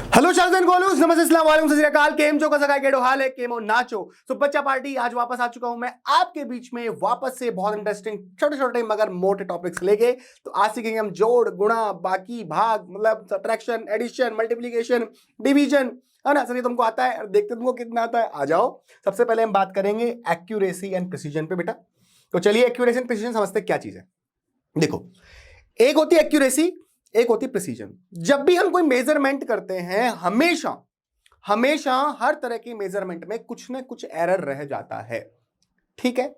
Hello Shah Jahan Golu's, नमस्ते, अस्सलाम वालेकुम, सत श्री अकाल। केम जो का सगाई केडो हाल है, केमो नाचो। तो बच्चा पार्टी आज वापस आ चुका हूं मैं आपके बीच में वापस से बहुत इंटरेस्टिंग छोटे छोटे मगर मोटे टॉपिक्स लेके। तो आज सीखेंगे हम जोड़, गुणा, बाकी, भाग, मतलब सब्ट्रैक्शन, एडिशन, मल्टीप्लिकेशन, डिवीजन, है ना। सर ये तुमको आता है और देखते तुमको कितना आता है। आ जाओ। सबसे पहले हम बात करेंगे एक्यूरेसी एंड प्रिसीजन पे बेटा। तो चलिए एक्यूरेसी एंड प्रिसीजन समझते क्या चीज है। देखो, एक होती है एक्यूरेसी, एक होती है प्रिसीजन। जब भी हम कोई मेजरमेंट करते हैं, हमेशा हमेशा हर तरह की मेजरमेंट में कुछ ना कुछ एरर रह जाता है। ठीक है,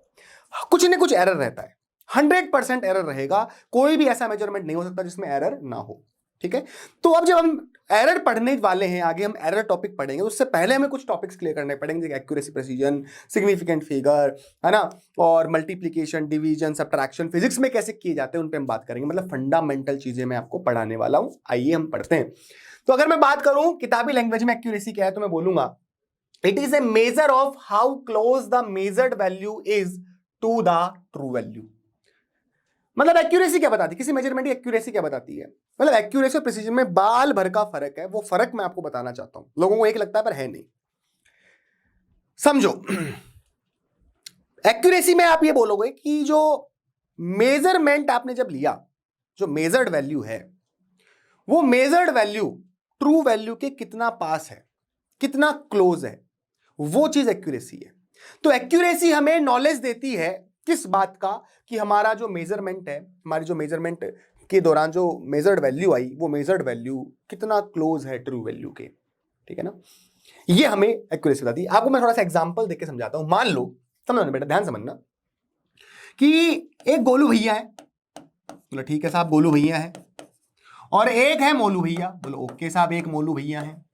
कुछ ना कुछ एरर रहता है। 100% एरर रहेगा। कोई भी ऐसा मेजरमेंट नहीं हो सकता जिसमें एरर ना हो। ठीक है, तो अब जब हम एरर पढ़ने वाले हैं, आगे हम एरर टॉपिक पढ़ेंगे, उससे पहले हमें कुछ टॉपिक्स क्लियर करने पड़ेंगे, जैसे एक्यूरेसी, प्रेसिजन, सिग्निफिकेंट फिगर, है ना, और मल्टीप्लिकेशन, डिवीजन, सब्ट्रैक्शन फिजिक्स में कैसे किए जाते हैं उन पे हम बात करेंगे। मतलब फंडामेंटल चीजें मैं आपको पढ़ाने वाला हूं। आइए हम पढ़ते हैं। तो अगर मैं बात करूं किताबी लैंग्वेज में एक्यूरेसी क्या है, तो मैं बोलूंगा it is a measure of how close the measured value is to the true value. मतलब एक्यूरेसी क्या बताती है, किसी मेजरमेंट की एक्यूरेसी क्या बताती है। मतलब एक्यूरेसी और प्रिसीजन में बाल भर का फर्क है। वो फर्क मैं आपको बताना चाहता हूं। लोगों को एक लगता है पर है नहीं। समझो, एक्यूरेसी में आप ये बोलोगे कि जो मेजरमेंट आपने जब लिया, जो मेजर्ड वैल्यू है, वो मेजर्ड वैल्यू ट्रू वैल्यू के कितना पास है, कितना क्लोज है, वो चीज एक्यूरेसी है। तो एक्यूरेसी हमें नॉलेज देती है किस बात का, कि हमारा जो मेजरमेंट है, हमारी जो मेजरमेंट के दौरान जो मेजर्ड वैल्यू आई, वो मेजर्ड वैल्यू कितना क्लोज है ट्रू वैल्यू के। ठीक है ना, ये हमें एक्यूरेसी बताती है। आपको मैं थोड़ा सा एग्जांपल देके समझाता हूं। मान लो, समझो ना बेटा, ध्यान समझना, कि एक गोलू भैया है। बोलो ठीक है साहब, गोलू भैया है। और एक है मोलू भैया। बोलो ओके साहब, एक मोलू भैया है।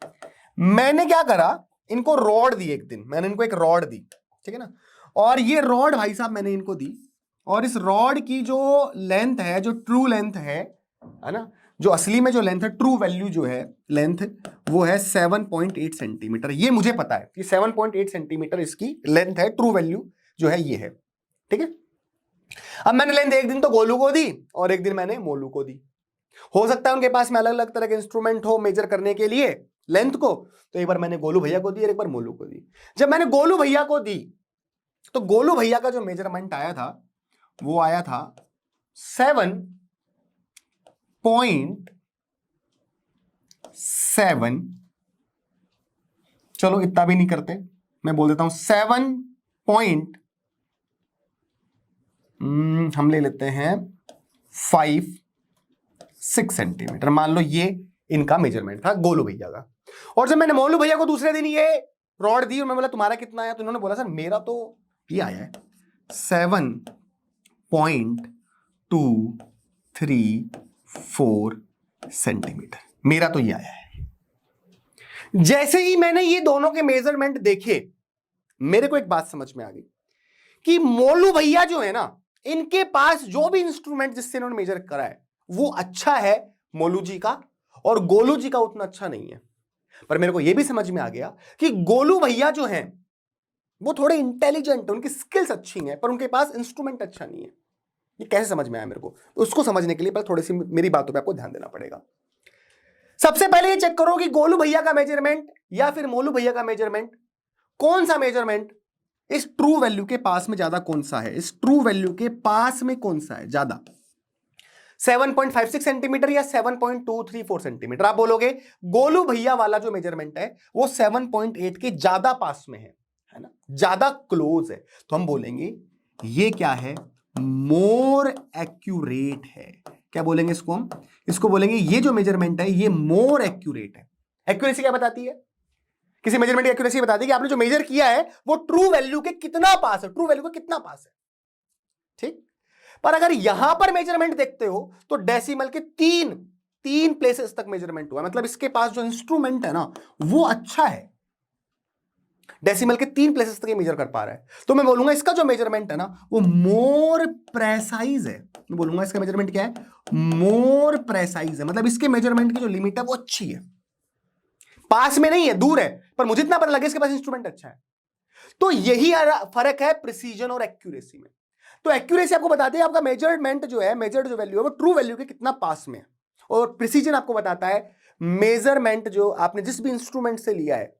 मैंने क्या करा, इनको रॉड दी। एक दिन मैंने इनको एक रॉड दी, ठीक है ना। और ये रॉड भाई साहब मैंने इनको दी, और इस रॉड की जो लेंथ है, जो ट्रू लेंथ है ना, जो असली में जो लेंथ है, ट्रू वैल्यू जो है लेंथ, वो है 7.8 सेंटीमीटर। ये मुझे पता है कि 7.8 सेंटीमीटर इसकी लेंथ है, ट्रू वैल्यू जो है ये है। ठीक है, अब मैंने लेंथ एक दिन तो गोलू को दी और एक दिन मैंने मोलू को दी। हो सकता है उनके पास में अलग अलग तरह के इंस्ट्रूमेंट हो मेजर करने के लिए लेंथ को। तो एक बार मैंने गोलू भैया को दी और एक बार मोलू को दी। जब मैंने गोलू भैया को दी, तो गोलू भैया का जो मेजरमेंट आया था, वो आया था 7.7, चलो इतना भी नहीं करते, मैं बोल देता हूं 7 पॉइंट, हम ले लेते हैं 5-6 सेंटीमीटर। मान लो ये इनका मेजरमेंट था गोलू भैया का। और जब मैंने मोलू भैया को दूसरे दिन ये रॉड दी और मैं बोला तुम्हारा कितना आया, तो इन्होंने बोला सर मेरा तो ये आया है 7.234 सेंटीमीटर, मेरा तो ये आया है। जैसे ही मैंने ये दोनों के मेजरमेंट देखे, मेरे को एक बात समझ में आ गई कि मोलू भैया जो है ना, इनके पास जो भी इंस्ट्रूमेंट जिससे इन्होंने मेजर करा है वो अच्छा है मोलू जी का, और गोलू जी का उतना अच्छा नहीं है। पर मेरे को यह भी समझ में आ गया कि गोलू भैया जो हैं वो थोड़े इंटेलिजेंट, उनकी स्किल्स अच्छी हैं, पर उनके पास इंस्ट्रूमेंट अच्छा नहीं है। ये कैसे समझ में आया मेरे को, तो उसको समझने के लिए पहले थोड़ी सी मेरी बातों पे आपको ध्यान देना पड़ेगा। सबसे पहले ये चेक करो कि गोलू भैया का मेजरमेंट या फिर मोलू भैया का मेजरमेंट, कौन सा मेजरमेंट इस ट्रू वैल्यू के पास में ज्यादा कौन सा है, इस ट्रू वैल्यू के पास में कौन सा है ज्यादा, 7.56 सेंटीमीटर या 7.234 सेंटीमीटर। आप बोलोगे गोलू भैया वाला जो मेजरमेंट है वो 7.8 के ज्यादा पास में है ना, ज्यादा क्लोज है। तो हम बोलेंगे ये क्या है, मोर एक्यूरेट है। क्या बोलेंगे इसको हम, इसको बोलेंगे ये जो मेजरमेंट है ये मोर एक्यूरेट है। एक्यूरेसी क्या बताती है, किसी मेजरमेंट की एक्यूरेसी बताती है कि आपने जो मेजर किया है वो ट्रू वैल्यू के कितना पास है, ट्रू वैल्यू के कितना पास है। ठीक, पर अगर यहां पर मेजरमेंट देखते हो तो डेसिमल के तीन प्लेसेस तक मेजरमेंट हुआ, मतलब इसके पास जो इंस्ट्रूमेंट है ना वो अच्छा है, डेसिमल के 3 प्लेसेस तक ये मेजर कर पा रहा है। तो मैं बोलूंगा इसका जो मेजरमेंट है ना वो मोर प्रेसाइज है। मैं बोलूंगा इसका मेजरमेंट क्या है, मोर प्रेसाइज है। मतलब इसके मेजरमेंट की जो लिमिट है वो अच्छी है, पास में नहीं है, दूर है, पर मुझे इतना पता लगे इसके पास इंस्ट्रूमेंट अच्छा है। तो यही फर्क है प्रिसीजन और एक्यूरेसी में। तो एक्यूरेसी आपको बताती है आपका मेजरमेंट जो है, मेजर्ड जो वैल्यू है वो ट्रू वैल्यू के कितना पास में है, और प्रिसीजन आपको बताता है मेजरमेंट जो आपने जिस भी इंस्ट्रूमेंट से लिया है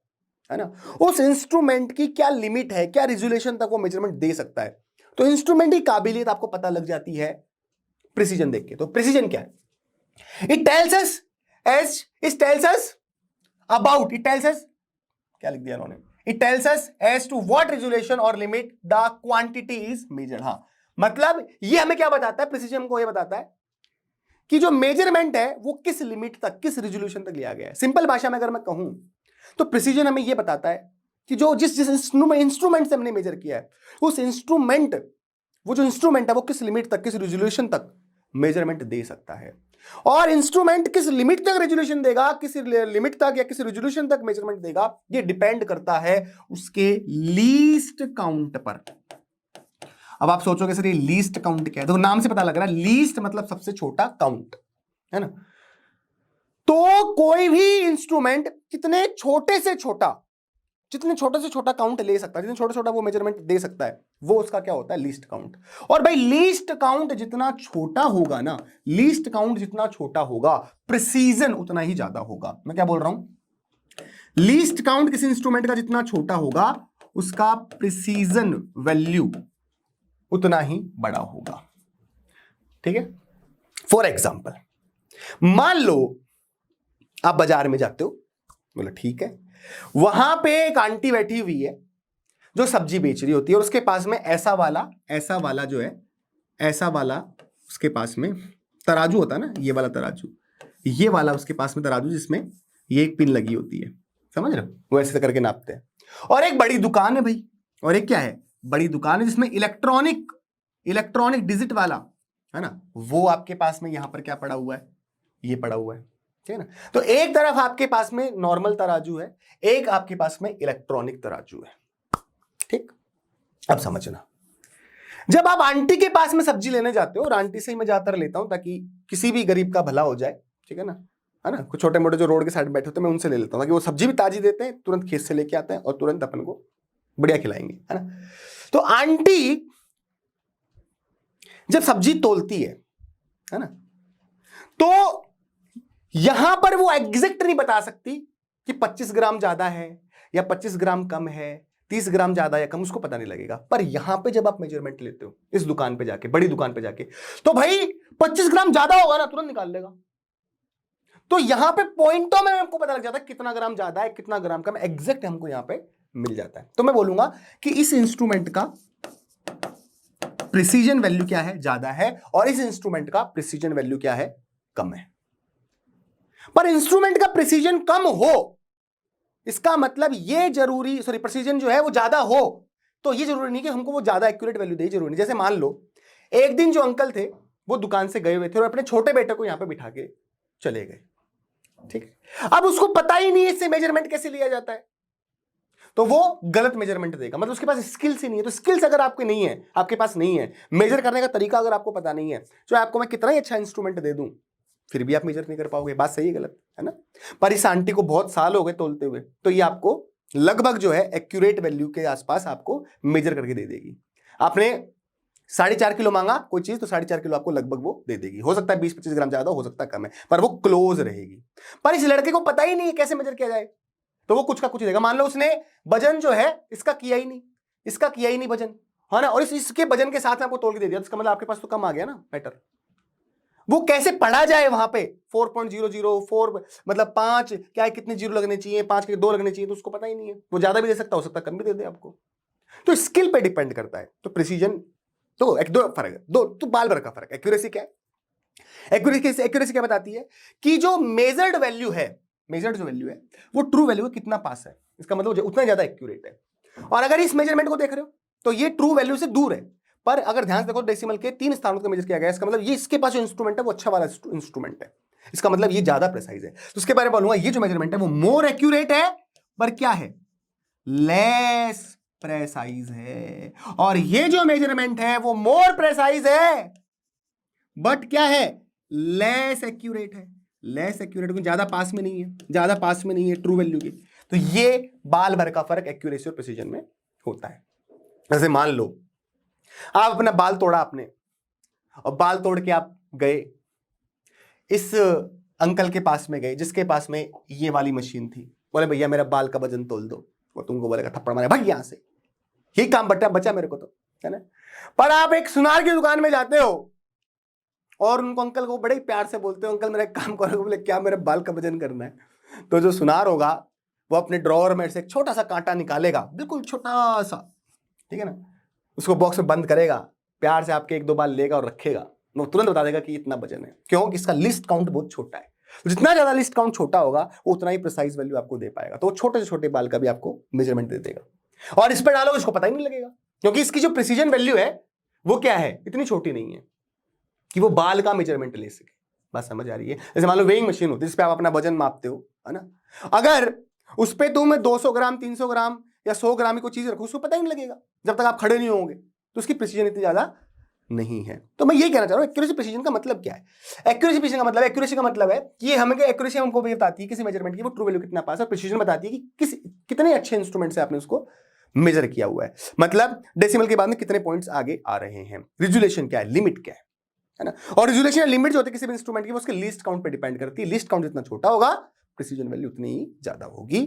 ना, उस इंस्ट्रूमेंट की क्या लिमिट है, क्या रिजोल्यूशन तक वो मेजरमेंट दे सकता है। तो इंस्ट्रूमेंट की काबिलियत आपको पता लग जाती है प्रिसीजन देख के। तो प्रिसीजन क्या है? इट टेल्स अस क्या लिख दिया उन्होंने, it tells us as to what resolution और limit the quantity is measured. हाँ, मतलब ये हमें क्या बताता है, प्रिसीजन को ये बताता है कि जो मेजरमेंट है वो किस लिमिट तक, किस रेजोल्यूशन तक लिया गया है। सिंपल भाषा में अगर मैं कहूं तो प्रिसीजन हमें ये बताता है कि जो जिस इंस्ट्रूमेंट से हमने मेजर किया है, उस इंस्ट्रूमेंट है वो किस लिमिट तक, किस रेजोल्यूशन तक मेजरमेंट दे सकता है। और इंस्ट्रूमेंट किस लिमिट तक रेजोल्यूशन देगा, किस लिमिट तक या किस रेजोल्यूशन तक मेजरमेंट देगा, ये डिपेंड करता है उसके लीस्ट काउंट पर। अब आप सोचोगे सर ये लीस्ट काउंट क्या है? तो नाम से पता लग रहा है, लीस्ट मतलब सबसे छोटा काउंट, है ना। तो कोई भी इंस्ट्रूमेंट जितने छोटे से छोटा काउंट ले सकता है, जितने छोटा छोटा वो मेजरमेंट दे सकता है, वो उसका क्या होता है, लीस्ट काउंट। और भाई लीस्ट काउंट जितना छोटा होगा ना, लीस्ट काउंट जितना छोटा होगा, प्रिसीजन उतना ही ज्यादा होगा। मैं क्या बोल रहा हूं, लीस्ट काउंट किसी इंस्ट्रूमेंट का जितना छोटा होगा, उसका प्रिसीजन वैल्यू उतना ही बड़ा होगा। ठीक है। फॉर एग्जाम्पल, मान लो आप बाजार में जाते हो, बोलो ठीक है, वहां पे एक आंटी बैठी हुई है जो सब्जी बेच रही होती है, और उसके पास में ऐसा वाला जो है, ऐसा वाला उसके पास में तराजू होता है ना, ये वाला तराजू, ये वाला उसके पास में तराजू जिसमें ये एक पिन लगी होती है, समझ रहे हो, वो ऐसे करके नापते हैं। और एक बड़ी दुकान है भाई, और एक क्या है, बड़ी दुकान है जिसमें इलेक्ट्रॉनिक डिजिट वाला, है ना, वो आपके पास में यहां पर क्या पड़ा हुआ है, ये पड़ा हुआ है, ठीक है ना। तो एक तरफ आपके पास में नॉर्मल तराजू है, एक आपके पास में इलेक्ट्रॉनिक तराजू है। ठीक, अब समझना, जब आप आंटी के पास में सब्जी लेने जाते हो, और आंटी से ही मैं ज्यादातर लेता हूं ताकि किसी भी गरीब का भला हो जाए, ठीक है ना, कुछ छोटे मोटे जो रोड के साइड बैठे होते हैं मैं उनसे ले लेता हूं ताकि वो सब्जी भी ताजी देते हैं, तुरंत खेत से लेके आते हैं और तुरंत अपन को बढ़िया खिलाएंगे, है ना। तो आंटी जब सब्जी तोलती है ना, तो यहां पर वो एग्जैक्ट नहीं बता सकती कि 25 ग्राम ज्यादा है या 25 ग्राम कम है, 30 ग्राम ज्यादा या कम, उसको पता नहीं लगेगा। पर यहां पे जब आप मेजरमेंट लेते हो इस दुकान पे जाके, बड़ी दुकान पे जाके, तो भाई 25 ग्राम ज्यादा होगा ना, तुरंत निकाल लेगा। तो यहां पे पॉइंटों में हमको पता लग जाता है कितना ग्राम ज्यादा है, कितना ग्राम कम, एग्जैक्ट हमको यहां पे मिल जाता है। तो मैं बोलूंगा कि इस इंस्ट्रूमेंट का प्रिसीजन वैल्यू क्या है, ज्यादा है, और इस इंस्ट्रूमेंट का प्रिसीजन वैल्यू क्या है, कम है। पर इंस्ट्रूमेंट का प्रिसीजन कम हो, इसका मतलब ये जरूरी, सॉरी, प्रिसीजन जो है वो ज्यादा हो, तो ये जरूरी नहीं कि हमको वो ज्यादा एक्यूरेट वैल्यू दे, जरूरी नहीं। जैसे मान लो एक दिन जो अंकल थे वो दुकान से गए हुए थे और अपने छोटे बेटे को यहां पे बिठा के चले गए, ठीक है। अब उसको पता ही नहीं इससे मेजरमेंट कैसे लिया जाता है, तो वो गलत मेजरमेंट देगा, मतलब उसके पास स्किल्स ही नहीं है। तो स्किल्स अगर आपके नहीं है, आपके पास नहीं है, मेजर करने का तरीका अगर आपको पता नहीं है, तो आपको मैं कितना ही अच्छा इंस्ट्रूमेंट दे दूं, फिर भी आप मेजर नहीं कर पाओगे। बात सही है गलत, है ना। पर इस आंटी को बहुत साल हो गए तोलते हुए, तो ये आपको लगभग जो है एक्यूरेट वैल्यू के आसपास आपको मेजर करके दे देगी। आपने 4.5 किलो मांगा कोई चीज, तो 4.5 किलो आपको लगभग वो दे देगी। हो सकता है 20-25 ग्राम ज्यादा, हो सकता है कम है, पर वो क्लोज रहेगी। पर इस लड़के को पता ही नहीं है कैसे मेजर किया जाए, तो वो कुछ का कुछ देगा। मान लो उसने वजन जो है इसका किया ही नहीं, इसका किया ही नहीं वजन, है ना, और इसके वजन के साथ में आपको तोल के दे दिया, तो इसका मतलब आपके पास तो कम आ गया ना मैटर। वो कैसे पढ़ा जाए वहां पे 4.004, मतलब 5 क्या है, कितने जीरो लगने चाहिए, 5 के 2 लगने चाहिए, तो उसको पता ही नहीं है। वो ज्यादा भी दे सकता, हो सकता कम भी दे दे आपको। तो स्किल पे डिपेंड करता है। तो प्रिसीजन तो एक दो फर्क है, दो तो बाल भर का फर्क। एक्यूरेसी क्या है, एक्यूरेसी क्या बताती है कि जो मेजर्ड वैल्यू है, मेजर्ड जो वैल्यू है वो ट्रू वैल्यू कितना पास है, इसका मतलब उतना ज्यादा एक्यूरेट है। और अगर इस मेजरमेंट को देख रहे हो तो ये ट्रू वैल्यू से दूर है, पर अगर ध्यान से देखो डेसिमल के 3 स्थानों को मेजर किया गया है, इसका मतलब ये इसके पास जो इंस्ट्रूमेंट है वो अच्छा वाला इंस्ट्रूमेंट है, इसका मतलब ये ज्यादा प्रेसाइज है। तो उसके बारे में बोलूंगा ये जो मेजरमेंट है वो मोर एक्यूरेट है, पर क्या है, लेस प्रेसाइज है। और ये जो मेजरमेंट है वो मोर प्रेसाइज है, बट क्या है, लेस एक्यूरेट है। लेस एक्यूरेट क्योंकि ज्यादा पास में नहीं है, ज्यादा पास में नहीं है ट्रू वैल्यू के। तो ये बाल भर का फर्क एक्यूरेसी और प्रिसीजन में होता है। जैसे मान लो आप अपना बाल तोड़ा आपने, और बाल तोड़ के आप गए, इस अंकल के पास में गए जिसके पास में ये वाली मशीन थी, बोले भैया मेरा बाल का वजन तोल दो, वो तुमको बोलेगा थप्पड़ मारे भाग यहां से, यही काम बचा मेरे को तो, है ना। पर आप एक सुनार की दुकान में जाते हो और उनको अंकल को बड़े प्यार से बोलते हो अंकल मेरा एक काम करो, बोले क्या मेरे बाल का वजन करना है, तो जो सुनार होगा वो अपने ड्रॉअर में से एक छोटा सा कांटा निकालेगा, बिल्कुल छोटा सा, ठीक है ना, उसको बॉक्स में बंद करेगा, प्यार से आपके 1-2 बाल लेगा और रखेगा, वो तुरंत बता देगा कि इतना वजन है, क्यों, इसका लिस्ट काउंट बहुत छोटा है। तो जितना ज्यादा लिस्ट काउंट छोटा होगा वो उतना ही प्रिसाइज वैल्यू आपको दे पाएगा, तो वो छोटे से छोटे बाल का भी आपको मेजरमेंट दे देगा, और इस पर डालोगे इसको पता ही नहीं लगेगा, क्योंकि इसकी जो प्रिसीजन वैल्यू है वो क्या है, इतनी छोटी नहीं है कि वो बाल का मेजरमेंट ले सके। बात समझ आ रही है। जैसे मान लो वेइंग मशीन होती है जिसपे आप अपना वजन मापते हो, है ना, अगर उस पे तुम 200 ग्राम 300 ग्राम या 100 ग्राम की कोई चीज रखो उसको पता ही नहीं लगेगा जब तक आप खड़े नहीं होंगे, तो उसकी प्रिसीजन इतनी ज्यादा नहीं है। तो मैं ये कहना चाह रहा हूं एक्यूरेसी प्रिसीजन का मतलब क्या है। एक्यूरेसी का मतलब है कि हमें एक्यूरेसी हमको बताती है किसी मेजरमेंट की वो ट्रू वैल्यू कितना पास है, प्रिसीजन बताती है कि कितने अच्छे इंस्ट्रूमेंट से आपने उसको मेजर किया हुआ है, मतलब डेसिमल के बाद में कितने पॉइंट्स आगे आ रहे हैं। रिजोल्यूशन क्या है, लिमिट क्या है ना, और रिजोल्यूशन या लिमिट जो होती है किसी भी इंस्ट्रूमेंट की वो उसके लीस्ट काउंट पे डिपेंड करती है। लीस्ट काउंट जितना छोटा होगा प्रिसीजन वैल्यू उतनी ही ज्यादा होगी।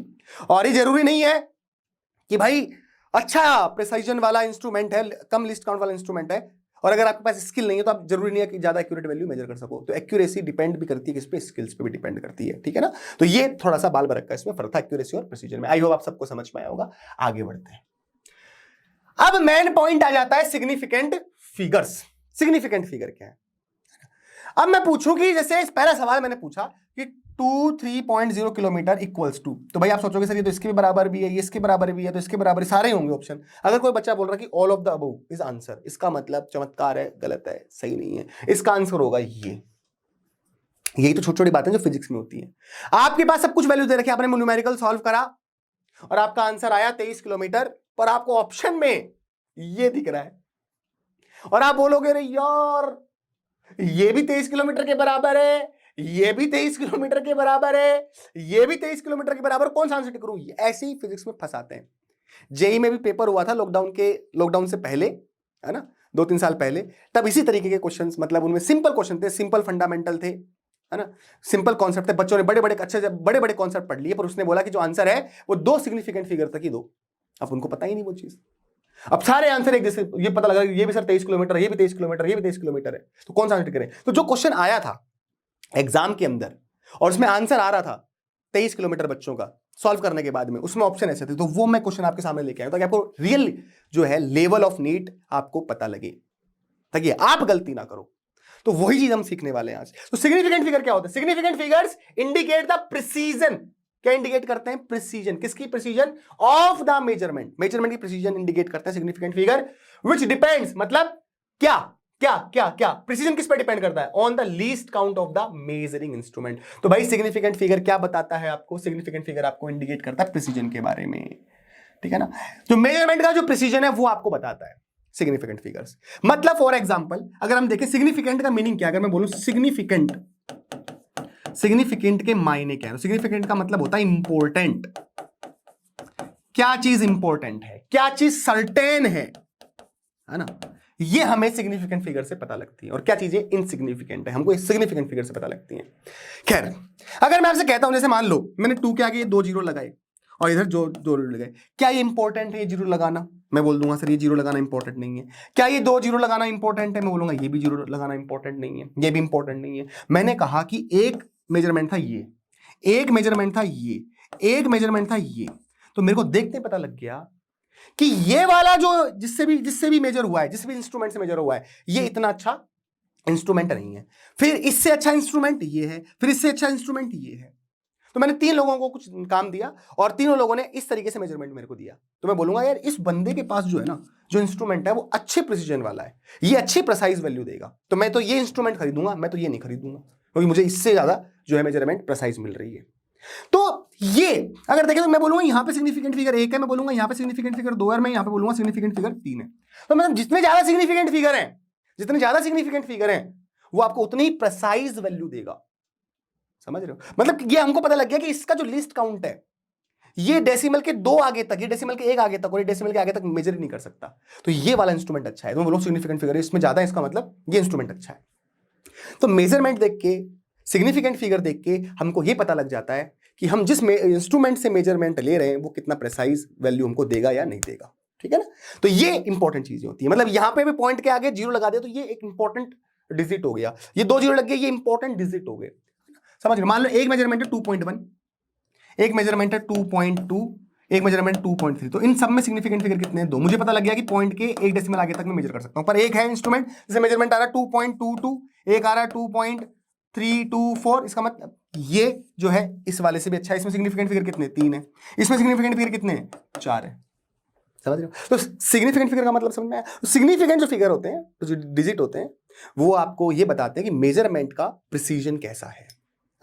और ये जरूरी नहीं है कि भाई अच्छा प्रिसीजन वाला इंस्ट्रूमेंट है, कम लिस्ट काउंट वाला इंस्ट्रूमेंट है, और अगर आपके पास स्किल नहीं है तो आप जरूरी नहीं है कि ज्यादा एक्यूरेट वैल्यू मेजर कर सको। तो एक्यूरेसी डिपेंड भी करती है किस पे, स्किल्स पे भी डिपेंड करती है, ठीक है ना। तो ये थोड़ा सा बाल बरक का इसमें फर्क था एक्यूरेसी और प्रिसीजन में। आई होप आप सबको समझ में आया होगा। आगे बढ़ते हैं। अब मेन पॉइंट आ जाता है सिग्निफिकेंट फिगर्स। सिग्निफिकेंट फिगर क्या है। अब मैं पूछूं कि जैसे पहला सवाल मैंने पूछा कि 3.0 किलोमीटर इक्वल्स टू, तो भाई आप सोचोगे सर ये तो इसके भी बराबर भी है, ये इसके बराबर भी है, तो इसके बराबर सारे ही होंगे ऑप्शन। अगर कोई बच्चा बोल रहा है कि all of the above is answer, इसका मतलब चमत्कार है, गलत है, सही नहीं है, इसका आंसर होगा ये। यही तो छोटी छोटी बातें जो फिजिक्स में होती है। आपके पास सब कुछ वैल्यू दे रखे, आपने न्यूमेरिकल सॉल्व करा और आपका आंसर आया 23 किलोमीटर, पर आपको ऑप्शन में ये दिख रहा है और आप बोलोगे अरे यार ये भी 23 किलोमीटर के बराबर है, ये भी 23 किलोमीटर के बराबर है, ये भी 23 किलोमीटर के बराबर, कौन सा आंसर टिक करूं। ऐसे ही फिजिक्स में फंसाते हैं। जेई में भी पेपर हुआ था लॉकडाउन से पहले, है ना, 2-3 साल पहले, तब इसी तरीके के क्वेश्चंस, मतलब उनमें सिंपल क्वेश्चन थे, सिंपल फंडामेंटल थे, है ना, सिंपल कॉन्सेप्ट थे। बच्चों ने बड़े बड़े कॉन्सेप्ट पढ़ लिए, पर उसने बोला कि जो आंसर है वो 2 सिग्निफिकेंट फिगर तक ही दो। अब उनको पता ही नहीं वो चीज। अब सारे आंसर एक जैसे, ये पता लगा ये भी सर 23 किलोमीटर, ये भी 23 किलोमीटर, ये भी 23 किलोमीटर है, तो कौन सा आंसर करें। तो जो क्वेश्चन आया था एग्जाम के अंदर और उसमें आंसर आ रहा था 23 किलोमीटर बच्चों का सॉल्व करने के बाद में, उसमें ऑप्शन ऐसे थे, तो वो मैं क्वेश्चन आपके सामने लेके आया ताकि आपको रियल जो है लेवल ऑफ नीड आपको पता लगे, ताकि आप गलती ना करो। तो वही चीज हम सीखने वाले हैं आज। तो सिग्निफिकेंट फिगर क्या होता है। Significant figures indicate the precision. क्या इंडिकेट करते हैं, प्रिसीजन। किसकी precision, of the measurement. Measurement की प्रिसीजन इंडिकेट करते हैं सिग्निफिकेंट फिगर, व्हिच डिपेंड्स, मतलब क्या क्या क्या क्या प्रिसीजन किस पे डिपेंड करता है, on the least count of the measuring instrument. तो भाई सिग्निफिकेंट फिगर क्या बताता है आपको, सिग्निफिकेंट फिगर आपको इंडिकेट करता है प्रिसीजन के बारे में, ठीक है ना। तो मेजरमेंट का जो प्रिसीजन है वो आपको बताता है सिग्निफिकेंट फिगर्स। मतलब फॉर एग्जांपल अगर हम देखें सिग्निफिकेंट का मीनिंग क्या, अगर मैं बोलूं सिग्निफिकेंट के मायने क्या है। सिग्निफिकेंट का मतलब होता है इंपॉर्टेंट। क्या चीज इंपॉर्टेंट है, क्या चीज सर्टेन है ना, ये हमें सिग्निफिकेंट फिगर से पता लगती है। और क्या चीजें इनसिग्निफिकेंट है, हमको सिग्निफिकेंट फिगर से पता लगती है। खैर अगर मैं आपसे कहता हूं, जैसे मान लो मैंने 2 के आगे 2 जीरो लगाए और इधर जो 2 लगाए, क्या ये इंपॉर्टेंट है ये जीरो लगाना, मैं बोल दूंगा सर ये जीरो लगाना इंपॉर्टेंट नहीं है। क्या ये 2 जीरो लगाना इंपॉर्टेंट है, मैं बोलूंगा ये भी जीरो लगाना इंपॉर्टेंट नहीं है, ये भी इंपॉर्टेंट नहीं है। मैंने कहा कि एक मेजरमेंट था ये, एक मेजरमेंट था ये, एक मेजरमेंट था ये, तो मेरे को देखते पता लग गया कि ये वाला जो जिससे भी मेजर हुआ है, जिस भी इंस्ट्रूमेंट से मेजर हुआ है, ये इतना अच्छा इंस्ट्रूमेंट नहीं है। फिर इससे अच्छा इंस्ट्रूमेंट ये है, फिर इससे अच्छा इंस्ट्रूमेंट ये है। तो मैंने 3 लोगों को कुछ काम दिया और तीनों लोगों ने इस तरीके से मेजरमेंट मेरे को दिया। तो मैं बोलूंगा यार इस बंदे के पास जो है ना, जो इंस्ट्रूमेंट है वो अच्छे प्रिसीजन वाला है, ये अच्छी प्रिसाइज वैल्यू देगा, तो मैं तो ये इंस्ट्रूमेंट खरीदूंगा, मैं तो ये नहीं खरीदूंगा, क्योंकि मुझे इससे ज्यादा जो है मेजरमेंट प्रिसाइज मिल रही है। तो ये अगर देखें तो मैं बोलूंगा यहां पे सिग्निफिकेंट फिगर 1 है, मैं बोलूंगा यहां पे सिग्निफिकेंट फिगर 2 है, मैं यहां पे बोलूंगा सिग्निफिकेंट फिगर 3 है। तो मतलब जितने ज्यादा सिग्निफिकेंट फिगर हैं, जितने ज्यादा सिग्निफिकेंट फिगर हैं, वो आपको उतनी ही प्रिसाइज वैल्यू देगा। समझ रहे हो, मतलब ये हमको पता लग गया कि इसका जो लिस्ट काउंट है ये डेसिमल के 2 आगे तक, ये डेसिमल के 1 आगे तक और ये डेसिमल के आगे तक मेजर ही नहीं कर सकता। तो ये वाला इंस्ट्रूमेंट अच्छा है, तो मैं बोलूं सिग्निफिकेंट फिगर इसमें ज्यादा है, इसका मतलब ये इंस्ट्रूमेंट अच्छा है। तो मेजरमेंट देख के सिग्निफिकेंट फिगर देख के हमको ये पता लग जाता है कि हम जिस इंस्ट्रूमेंट से मेजरमेंट ले रहे हैं वो कितना प्रिसाइज वैल्यू हमको देगा या नहीं देगा, ठीक है ना। तो ये इंपॉर्टेंट चीजें होती है, मतलब यहां पे भी पॉइंट के आगे जीरो लगा दे तो ये एक इंपॉर्टेंट डिजिट हो गया, ये 2 जीरो लग गए, ये इंपॉर्टेंट डिजिट हो गए, समझ रहे। मान लो एक मेजरमेंट है 2.1, एक मेजरमेंट है 2.2, एक मेजरमेंट 2.3, तो इन सब में सिग्निफिकेंट फिगर कितने हैं? 2। मुझे पता लग गया कि पॉइंट के एक डेसिमल आगे तक मैं मेजर कर सकता हूं, पर एक है इंस्ट्रूमेंट जैसे मेजरमेंट आ रहा है 2.22, एक आ रहा है 2.324, इसका मतलब ये जो है इस वाले से भी अच्छा है। इसमें सिग्निफिकेंट फिगर कितने? 3 है। इसमें सिग्निफिकेंट फिगर कितने हैं? 4 है। समझ रहे हो? तो सिग्निफिकेंट फिगर का मतलब समझ में आया। सिग्निफिकेंट जो फिगर होते हैं, जो डिजिट होते हैं, वो आपको ये बताते हैं कि मेजरमेंट का प्रिसीजन कैसा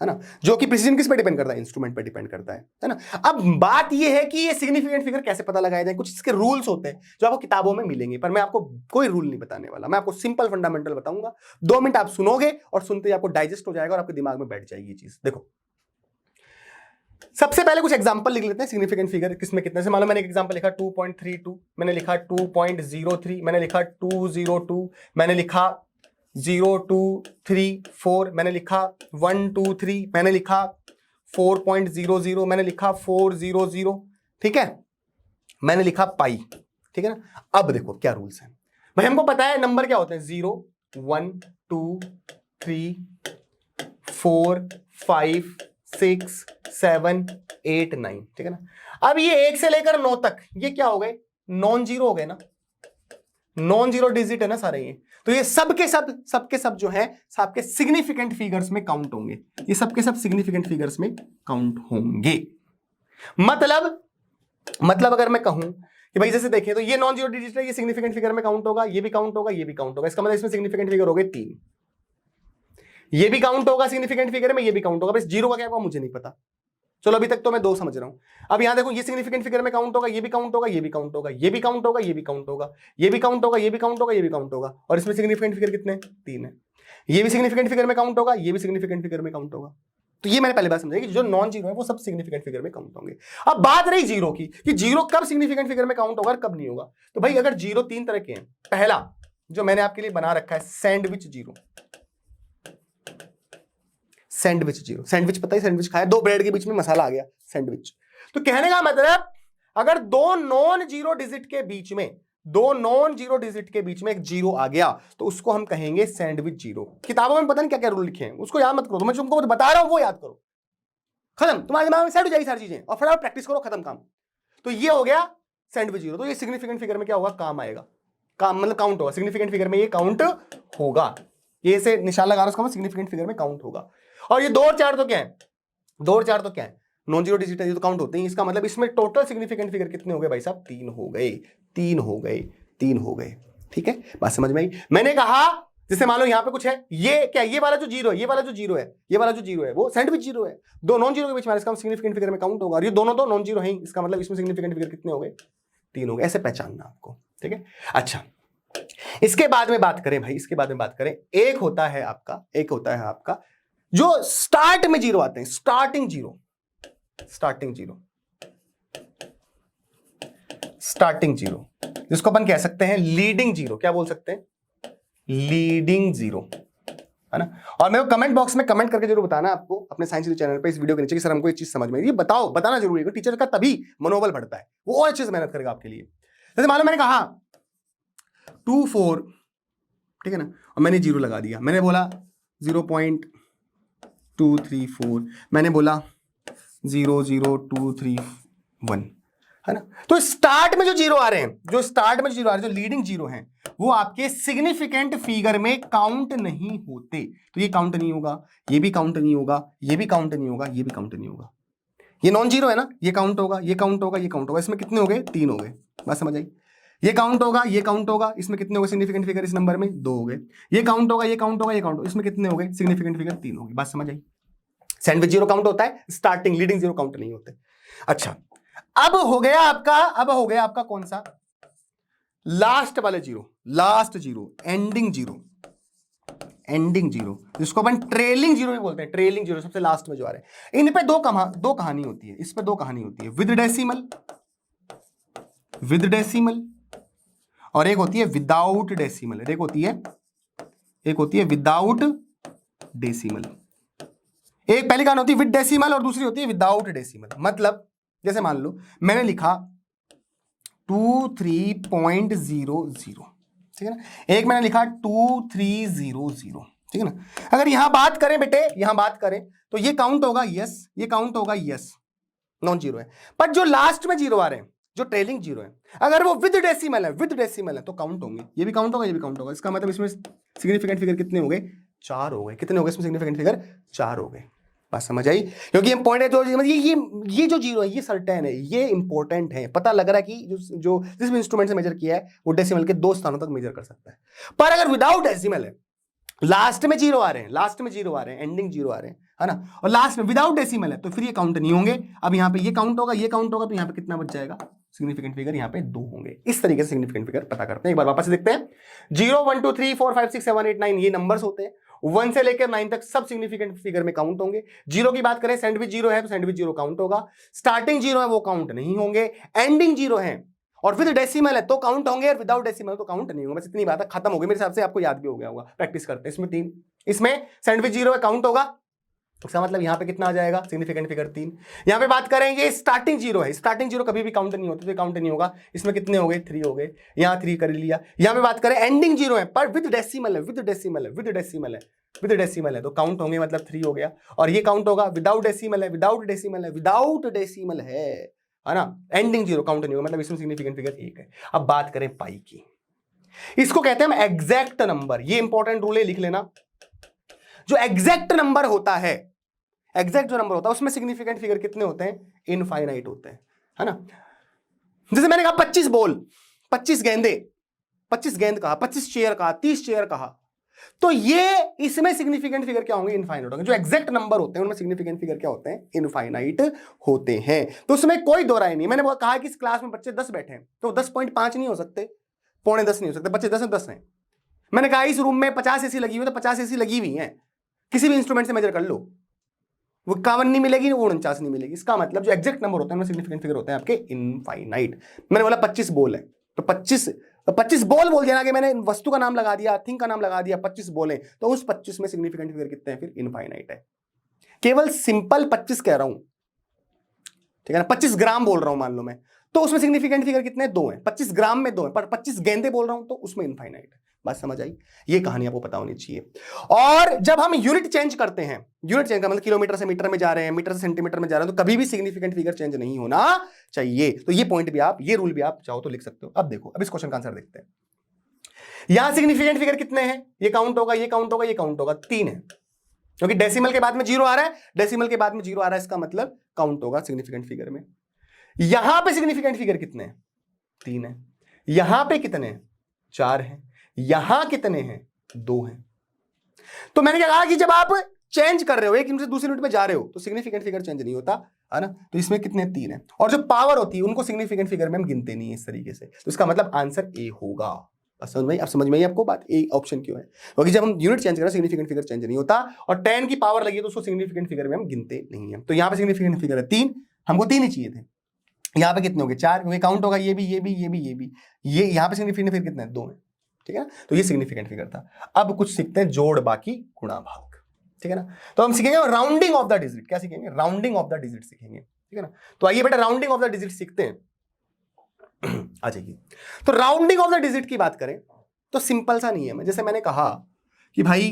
है ना, जो कि प्रिसीजन किस पे डिपेंड करता है? इंस्ट्रूमेंट पे डिपेंड करता है ना। अब बात ये है कि ये सिग्निफिकेंट फिगर कैसे पता लगाया जाए, कुछ इसके रूल्स होते हैं जो आपको किताबों में मिलेंगे, पर मैं आपको कोई रूल नहीं बताने वाला, मैं आपको सिंपल फंडामेंटल बताऊंगा। 2 मिनट आप सुनोगे और सुनते ही आपको डाइजेस्ट हो जाएगा और आपके दिमाग में बैठ जाएगी ये चीज। देखो, सबसे पहले कुछ एग्जांपल लिख लेते हैं सिग्निफिकेंट फिगर किसमें कितने से। मान लो मैंने एक एग्जांपल लिखा 2.32, मैंने लिखा 2.03, मैंने लिखा 202, मैंने लिखा 0234, मैंने लिखा 123, मैंने लिखा 4.00, मैंने लिखा 400, ठीक है, मैंने लिखा पाई, ठीक है ना। अब देखो क्या रूल्स हैं भाई, हमको पता है नंबर क्या होते हैं, 0 1 2 3 4 5 6 7 8 9, ठीक है ना। अब ये 1 से लेकर 9 तक ये क्या हो गए? नॉन जीरो हो गए ना, नॉन जीरो डिजिट है ना सारे ये, तो ये सबके सब जो है आपके सिग्निफिकेंट फिगर्स में काउंट होंगे, ये सबके सब सिग्निफिकेंट फिगर्स में काउंट होंगे। मतलब अगर मैं कहूं कि भाई जैसे देखें तो ये नॉन जीरो डिजिट है, ये सिग्निफिकेंट फिगर में काउंट होगा, ये भी काउंट होगा, ये भी काउंट होगा, इसका मतलब इसमें सिग्निफिकेंट फिगर हो गए 3, ये भी काउंट होगा सिग्निफिकेंट फिगर में, ये भी काउंट होगा, बस जीरो का क्या होगा मुझे नहीं पता। चलो अभी तक तो मैं 2 समझ रहा हूं। अब यहां देखो, ये सिग्निफिकेंट फिगर में काउंट होगा, ये भी काउंट होगा, ये भी काउंट होगा, ये भी काउंट होगा, ये भी काउंट होगा, ये भी काउंट होगा, ये भी काउंट होगा, ये भी काउंट होगा, और इसमें सिग्निफिकेंट फिगर कितने? 3 है। ये भी सिग्निफिकेंट फिगर में काउंट होगा, ये भी सिग्निफिकेंट फिगर में काउंट होगा। तो ये मैंने पहले बात समझाई कि जो नॉन जीरो है वो सब सिग्निफिकेंट फिगर में काउंट होंगे। अब बात रही जीरो की कि जीरो कब सिग्निफिकेंट फिगर में काउंट होगा और कब नहीं होगा। तो भाई अगर जीरो 3 तरह के हैं, पहला जो मैंने आपके लिए बना रखा है sandwich zero, sandwich zero, sandwich पता है, सैंडविच खाया, 2 ब्रेड के बीच में मसाला आ गया, सैंडविच। तो कहने का मतलब अगर 2 नॉन जीरो डिजिट के बीच में, 2 नॉन जीरो डिजिट के बीच में एक जीरो आ गया तो उसको हम कहेंगे सैंडविच जीरो। किताबों में पता नहीं क्या क्या रूल लिखे हैं, उसको याद मत करो, मैं तुमको बता रहा हूं वो याद करो, खत्म, तुम्हारे दिमाग में सेट हो जाएगी सारी चीजें, और फटाफट प्रैक्टिस करो, खत्म काम। तो ये हो गया सैंडविच जीरो। तो ये सिग्निफिकेंट फिगर में क्या होगा? काम आएगा, काम मतलब काउंट होगा, सिग्निफिकेंट फिगर में ये काउंट होगा, ये से निशान लगा रहा उसका सिग्निफिकेंट फिगर में काउंट होगा। और ये 2 और 4 तो क्या है? 2 और 4 तो क्या है? नॉन जीरो डिजिट है, ये तो काउंट होते हैं। इसका मतलब इसमें टोटल सिग्निफिकेंट फिगर कितने हो गए भाई साहब? 3 हो गए, 3 हो गए, 3 हो गए, ठीक है, बात समझ में आई। मैंने कहा जैसे मान लो यहां पे कुछ है, ये क्या, ये वाला जो जीरो है, ये वाला जो जीरो है, ये वाला जो जीरो है वो सैंडविच जीरो है। 2 नॉन जीरो के बीच में, इसका सिग्निफिकेंट फिगर में काउंट होगा, और ये दोनों तो नॉन जीरो है, इसका मतलब इसमें सिग्निफिकेंट फिगर कितने हो गए? 3 हो गए। ऐसे पहचानना आपको, ठीक है। अच्छा, इसके बाद में बात करें भाई, इसके बाद में बात करें, एक होता है आपका जो स्टार्ट में जीरो आते हैं, starting zero, starting zero, starting zero, जिसको अपन कह सकते हैं लीडिंग जीरो। क्या बोल सकते हैं? लीडिंग जीरो, है ना। और मेरे को कमेंट बॉक्स में कमेंट करके जरूर बताना आपको अपने साइंस चैनल पे इस वीडियो के नीचे कि सर हमको ये चीज समझ में, ये बताओ, बताना जरूरी है, टीचर का तभी मनोबल बढ़ता है, वो और अच्छे से मेहनत करेगा आपके लिए। जैसे मान लो मैंने कहा 2 4, ठीक है ना, और मैंने जीरो लगा दिया, मैंने बोला 0.234, मैंने बोला 0.0231, है ना। तो स्टार्ट में जो जीरो आ रहे हैं, जो स्टार्ट में जीरो आ रहे हैं, जो लीडिंग जीरो हैं, वो आपके सिग्निफिकेंट फिगर में काउंट नहीं होते। तो ये काउंट नहीं होगा, ये भी काउंट नहीं होगा, ये भी काउंट नहीं होगा, ये भी काउंट नहीं होगा। ये नॉन जीरो है ना, ये काउंट होगा, ये काउंट होगा, ये काउंट होगा। इसमें कितने हो गए? 3 हो गए, बात समझ आई। ये काउंट होगा, ये काउंट होगा, इसमें कितने हो गए सिग्निफिकेंट फिगर? इस नंबर में 2 हो गए। ये काउंट होगा, ये काउंट होगा, ये काउंट होगा, इसमें कितने हो गए सिग्निफिकेंट फिगर? 3 हो गए, बात समझ आई। सैंडविच जीरो काउंट होता है, स्टार्टिंग लीडिंग जीरो काउंट नहीं होते। अच्छा, अब हो गया आपका कौन सा? लास्ट वाले zero, last zero, ending zero, ending zero, जिसको अपन ट्रेलिंग जीरो भी बोलते हैं, ट्रेलिंग जीरो सबसे लास्ट में जो आ रहे हैं। इन पे दो कहानी होती है, इस पे 2 कहानी होती है, विद डेसिमल और एक होती है विदाउट डेसिमल, एक होती है विदाउट डेसिमल, एक पहली काउंट होती है विद डेसिमल और दूसरी होती है विदाउट डेसिमल। मतलब जैसे मान लो मैंने लिखा 23.00, ठीक है ना, एक मैंने लिखा 2300, ठीक है ना। अगर यहां बात करें बेटे, यहां बात करें तो ये काउंट होगा यस, ये काउंट होगा यस, नॉन जीरो है। पर जो लास्ट में जीरो आ रहे हैं, जो ट्रेलिंग जीरो है, अगर वो विद डेसिमल है, विद डेसिमल है तो काउंट होंगे, ये भी काउंट होगा, ये भी काउंट होगा। इसका मतलब इसमें सिग्निफिकेंट फिगर कितने हो गए? 4 हो गए। कितने हो गए इसमें सिग्निफिकेंट फिगर? 4 हो गए। बात समझ आई? क्योंकि हम पॉइंट है तो ये जो जीरो है ये सर्टेन है, ये इंपॉर्टेंट है। पता लग रहा है कि जो जिस इंस्ट्रूमेंट से मेजर किया है वो डेसिमल के 2 स्थानों तक मेजर कर सकता है। पर अगर विदाउट डेसिमल है, लास्ट में जीरो आ रहे हैं, लास्ट में जीरो आ रहे हैं, एंडिंग जीरो आ रहे हैं, है ना, और लास्ट में विदाउट डेसिमल है तो फिर ये काउंट नहीं होंगे। अब यहाँ पे ये काउंट होगा, ये काउंट होगा, तो यहाँ पे कितना बच जाएगा? सिग्निफिकेंट फिगर यहाँ पे 2 होंगे। इस तरीके से सिग्निफिकेंट फिगर पता करते हैं। एक बार वापस से देखते हैं। 0 1 2 3 4 5 6 7 8 9 ये नंबर्स होते हैं। 1 से लेकर 9 तक सब सिग्निफिकेंट फिगर में काउंट होंगे। जीरो की बात करें, सैंडविच जीरो है तो सैंडविच जीरो काउंट होगा। स्टार्टिंग जीरो है वो काउंट नहीं होंगे। एंडिंग जीरो है और विद डेसिमल है तो काउंट होंगे, और विदाउट डेसिमल तो काउंट नहीं होंगे। बस इतनी बात है, खत्म हो गई। मेरे हिसाब से आपको याद भी हो गया होगा, प्रैक्टिस करते हैं। इसमें 3, इसमें सैंडविच जीरो है, काउंट होगा। इसका मतलब यहां पे कितना आ जाएगा? Significant figure 3। यहां पे बात करेंगे स्टार्टिंग जीरो है, स्टार्टिंग जीरो कभी भी काउंट नहीं होती तो काउंट नहीं होगा। इसमें कितने हो गए? 3 हो गए। यहां 3 कर लिया। यहां पे बात करें एंडिंग जीरो है पर विद डेसिमल है, विद डेसिमल है, विद डेसिमल है, विद डेसिमल है तो काउंट होंगे, मतलब 3 हो गया। और ये काउंट होगा विदाउट डेसिमल है, विदाउट डेसिमल है, विदाउट डेसिमल है ना। एंडिंग जीरो काउंट नहीं होगा, मतलब इसमें सिग्निफिकेंट फिगर 1 है। अब बात करें पाई की, इसको कहते हैं एग्जैक्ट नंबर। ये इंपॉर्टेंट रूल है, लिख लेना। जो एग्जैक्ट नंबर होता है, एग्जैक्ट जो नंबर होता है उसमें सिग्निफिकेंट फिगर कितने होते हैं? इनफाइनाइट होते हैं, है ना। जैसे मैंने कहा 25 बॉल, 25 गेंदे, 25 गेंद कहा, 25 चेयर कहा, 30 चेयर कहा, तो ये इसमें सिग्निफिकेंट फिगर क्या होंगे? इनफाइनाइट होंगे। जो एग्जैक्ट नंबर होते हैं उनमें सिग्निफिकेंट फिगर क्या होते हैं? इनफाइनाइट होते हैं। तो उसमें कोई दो राय नहीं। मैंने कहा कि इस क्लास में बच्चे 10 बैठे हैं तो 10.5 नहीं हो सकते, 9.25 नहीं हो सकते, बच्चे 10 हैं, 10 हैं। मैंने कहा इस रूम में 50 एसी लगी हुई है तो 50 एसी लगी हुई है, किसी भी इंस्ट्रूमेंट से मेजर कर लो, वो 51 नहीं मिलेगी, वो 49 नहीं मिलेगी। इसका मतलब जो एग्जैक्ट नंबर होते हैं उनमें सिग्निफिकेंट फिगर होते हैं आपके इनफाइनाइट। मैंने बोला 25 बॉल है तो 25 बॉल बोल दिया ना, कि मैंने वस्तु का नाम लगा दिया, थिंग का नाम लगा दिया, 25 बॉल है तो उस 25 में सिग्निफिकेंट फिगर कितने हैं? फिर इनफाइनाइट है। केवल सिंपल 25 कह रहा हूं, ठीक है ना, 25 ग्राम बोल रहा हूं मान लो मैं, तो उसमें सिग्निफिकेंट फिगर कितने? 2 है। 25 ग्राम में 2 है, पर 25 गेंदे बोल रहा हूं तो उसमें इनफाइनाइट है। बात समझ आई? ये कहानी आपको पता होनी चाहिए। और जब हम यूनिट चेंज करते हैं, यूनिट चेंज का मतलब किलोमीटर से मीटर में जा रहे हैं, मीटर से सेंटीमीटर में जा रहे हैं, तो कभी भी सिग्निफिकेंट फिगर चेंज नहीं होना चाहिए। तो ये पॉइंट भी आप, ये रूल भी आप चाहो तो लिख सकते हो। अब देखो, अब इस क्वेश्चन का आंसर देखते हैं। यहां सिग्निफिकेंट फिगर कितने हैं? ये काउंट होगा, ये काउंट होगा, ये काउंट होगा, 3 है, क्योंकि डेसिमल के बाद में जीरो आ रहा है, डेसिमल के बाद में जीरो आ रहा है, इसका मतलब काउंट होगा सिग्निफिकेंट फिगर में। यहां पे सिग्निफिकेंट फिगर कितने हैं? 3 है। यहां पे कितने हैं? 4 हैं। यहां कितने हैं? 2 हैं। तो मैंने क्या कहा कि जब आप चेंज कर रहे हो, एक यूनिट से दूसरे यूनिट में जा रहे हो, तो सिग्निफिकेंट फिगर चेंज नहीं होता, है ना। तो इसमें कितने? 3 है। और जो पावर होती है उनको सिग्निफिकेंट फिगर में हम गिनते नहीं है इस तरीके से, तो इसका मतलब आंसर ए होगा। समझ में? अब समझ में आई आपको बात? ए ऑप्शन क्यों है? क्योंकि जब हम यूनिट चेंज करें सिग्निफिकेंट फिगर चेंज नहीं होता, और 10 की पावर लगी है तो उसको सिग्निफिकेंट फिगर में हम गिनते नहीं है। तो यहां पे सिग्निफिकेंट फिगर है 3, हमको 3 ही चाहिए थे। यहां पे कितने हो गए? 4, क्योंकि काउंट होगा ये भी, ये भी, ये भी, ये भी, ये यहां पे सिग्निफिकेंट फिगर कितने हैं? 2 है, ठीक है ना। तो ये सिग्निफिकेंट फिगर था। अब कुछ सीखते हैं जोड़ बाकी गुणा भाग, ठीक है ना। तो हम सीखेंगे राउंडिंग ऑफ द डिजिट। क्या सीखेंगे? राउंडिंग ऑफ द डिजिट सीखेंगे, ठीक है ना। तो आइए बेटा राउंडिंग ऑफ द डिजिट सीखते हैं। आ जाइए। तो राउंडिंग ऑफ द डिजिट की बात करें तो सिंपल सा नियम है। जैसे मैंने कहा कि भाई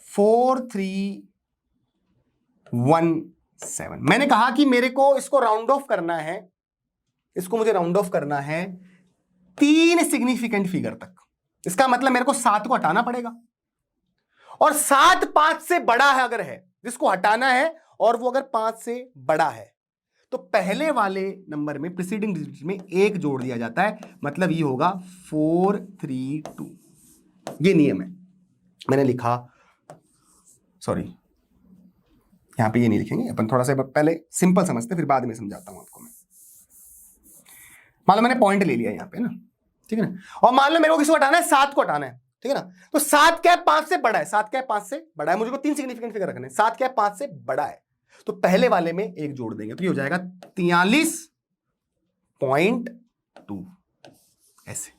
4317, मैंने कहा कि मेरे को इसको राउंड ऑफ करना है, इसको मुझे राउंड ऑफ करना है 3 सिग्निफिकेंट फिगर तक। इसका मतलब मेरे को 7 को हटाना पड़ेगा, और 7 5 से बड़ा है अगर है, जिसको हटाना है, और वो अगर 5 से बड़ा है, तो पहले वाले नंबर में, प्रीसीडिंग डिजिट में 1 जोड़ दिया जाता है। मतलब ये होगा 432। ये नियम है। मैंने लिखा, सॉरी यहां पे ये नहीं लिखेंगे अपन, थोड़ा सा पहले सिंपल समझते फिर बाद में समझाता हूं आपको मैं। मान लो मैंने पॉइंट ले लिया यहां पे ना, ठीक है ना, और मान लो मेरे को किसको हटाना है? 7 को हटाना है, ठीक है ना। तो 7 क्या है? 5 से बड़ा है, 7 क्या है? 5 से बड़ा है। मुझे को 3 सिग्निफिकेंट फिगर रखने हैं। 7 क्या है? 5 से बड़ा है, तो पहले वाले में 1 जोड़ देंगे, तो ये हो जाएगा 43.2 ऐसे।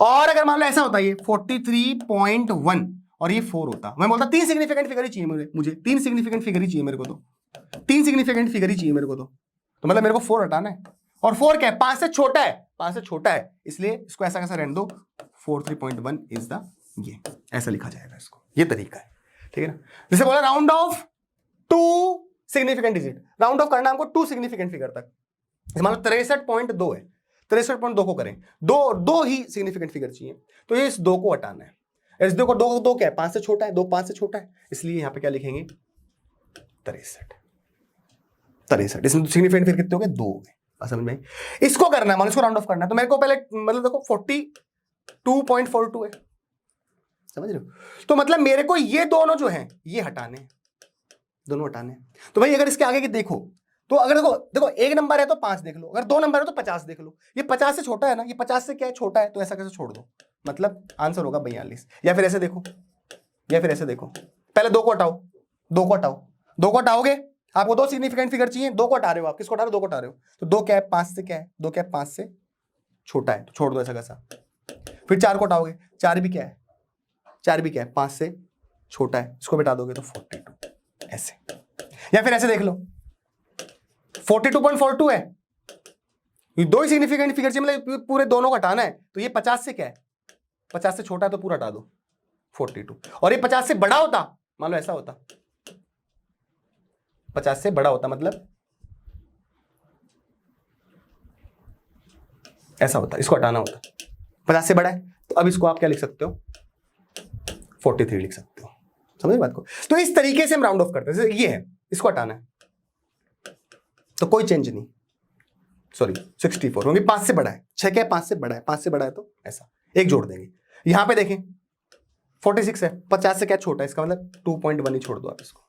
और अगर मान लो ऐसा होता है 43.1, और ये 4 होता, मैं बोलता 3 सिग्निफिकेंट फिगर ही चाहिए मुझे 3 सिग्निफिकेंट फिगर ही चाहिए मेरे को, तो 3 सिग्निफिकेंट फिगर ही चाहिए मेरे को, तो मतलब मेरे को 4 हटाना है, और 4 क्या है, 5 से छोटा है, 5 से छोटा है, इसलिए इसको ऐसा कैसा रहने दो, 43.1 इज द, ये ऐसा लिखा जाएगा इसको, ये तरीका है, ठीक है ना। जैसे बोला round of 2 significant digit, round of करना हमको 2 सिग्निफिकेंट फिगर तक, मान लो 63.2 है, 63.2 को करें, दो ही सिग्निफिकेंट फिगर चाहिए, तो ये इस 2 को हटाना है, इस 2 को, 2 क्या है, 5 से छोटा है, 2 5 से छोटा है, इसलिए यहां पे क्या लिखेंगे 63, इसमें सिग्निफिकेंट फिगर कितने हो गए, 2 हो गए, समझ में। इसको करना है, मान इसको राउंड ऑफ करना है, तो मेरे को पहले मतलब देखो 42.42 है, समझ रहे हो, तो मतलब मेरे को ये दोनों जो हैं ये हटाने हैं, दोनों हटाने हैं। तो भाई अगर इसके आगे की देखो, तो अगर देखो एक नंबर है तो 5 देख लो, अगर 2 नंबर है तो 50 देख लो, ये 50 से छोटा है ना, ये 50 से क्या है, छोटा है, तो ऐसा कैसे छोड़ दो, मतलब आंसर होगा 42। या फिर ऐसे देखो, पहले 2 को हटाओ, 2 को हटाओ, 2 को हटाओगे, आपको 2 सिग्निफिकेंट फिगर चाहिए, 2 को हटा रहे हो आप, किसको हटा रहे हो, 2 को हटा रहे हो, तो 2 क्या है, 5 से क्या है, 2 क्या है, 5 से छोटा है, तो छोड़ दो ऐसा कैसा। फिर 4 को हटाओगे, 4 भी क्या है, 5 से छोटा है, इसको बिठा दोगे तो 42, ऐसे। या फिर ऐसे देख लो, 42.42 है, ये 2 ही सिग्निफिकेंट फिगर चाहिए, मतलब पूरे दोनों को हटाना है, तो ये 50 से क्या है, 50 से छोटा है तो पूरा हटा दो 42, और ये 50 से बड़ा होता, मान लो ऐसा होता, 50 से बड़ा होता मतलब ऐसा होता, इसको हटाना होता, 50 से बड़ा है, तो अब इसको आप क्या लिख सकते हो, 43 लिख सकते हो, समझे बात को। तो इस तरीके से हम राउंड ऑफ करते हैं, ये है, इसको हटाना है तो कोई चेंज नहीं, सॉरी 64, क्योंकि 5 से बड़ा है, 6 क्या है, 5 से बड़ा है, 5 से बड़ा है तो ऐसा एक जोड़ देंगे। यहां पे देखें 46 है, 50 से क्या छोटा है, इसका मतलब 2.1 ही छोड़ दो आप इसको,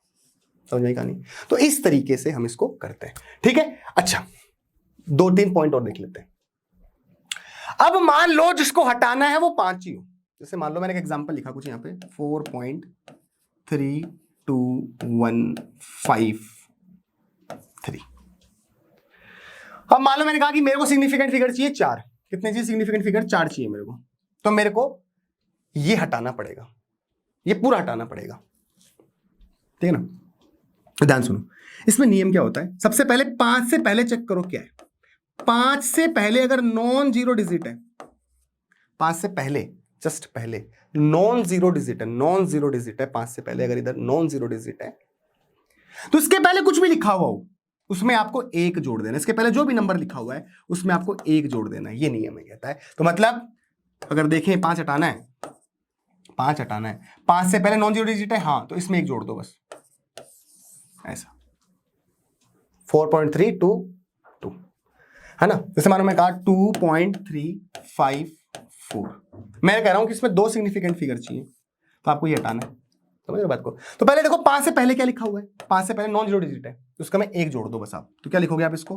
समझ में कहानी। तो इस तरीके से हम इसको करते हैं, ठीक है। अच्छा 2-3 पॉइंट और देख लेते हैं। अब मान लो जिसको हटाना है वो 5 ही हो, जैसे मान लो मैंने एक एग्जांपल लिखा कुछ यहाँ पे 4.32153। अब मान लो मैंने कहा कि मेरे को सिग्निफिकेंट फिगर चाहिए 4, कितने चाहिए सिग्निफिकेंट फिगर, 4 चाहिए मेरे को, तो मेरे को ये हटाना पड़ेगा, ये पूरा हटाना पड़ेगा, ठीक है ना। ध्यान सुनो, इसमें नियम क्या होता है, सबसे पहले 5 से पहले चेक करो क्या है, 5 से पहले अगर नॉन जीरो डिजिट है, 5 से पहले जस्ट पहले नॉन जीरो डिजिट है, 5 से पहले अगर इधर नॉन जीरो डिजिट है, तो इसके पहले कुछ भी लिखा हुआ हो उसमें आपको 1 जोड़ देना, इसके पहले जो भी नंबर लिखा हुआ है उसमें आपको 1 जोड़ देना, ये नियम है कहता है। तो मतलब अगर देखें 5 हटाना है, 5 से पहले नॉन जीरो डिजिट है, हाँ, तो इसमें 1 जोड़ दो बस, ऐसा 4.322 है ना। जैसे मानो मैं कहा 2.354, मैं कह रहा हूं कि इसमें 2 सिग्निफिकेंट फिगर चाहिए, तो आपको ये हटाना है, समझ रहे बात को। तो पहले देखो 5 से पहले क्या लिखा हुआ है, 5 से पहले नॉन जीरो डिजिट है, तो उसका मैं 1 जोड़ दो बस आप, तो क्या लिखोगे आप, इसको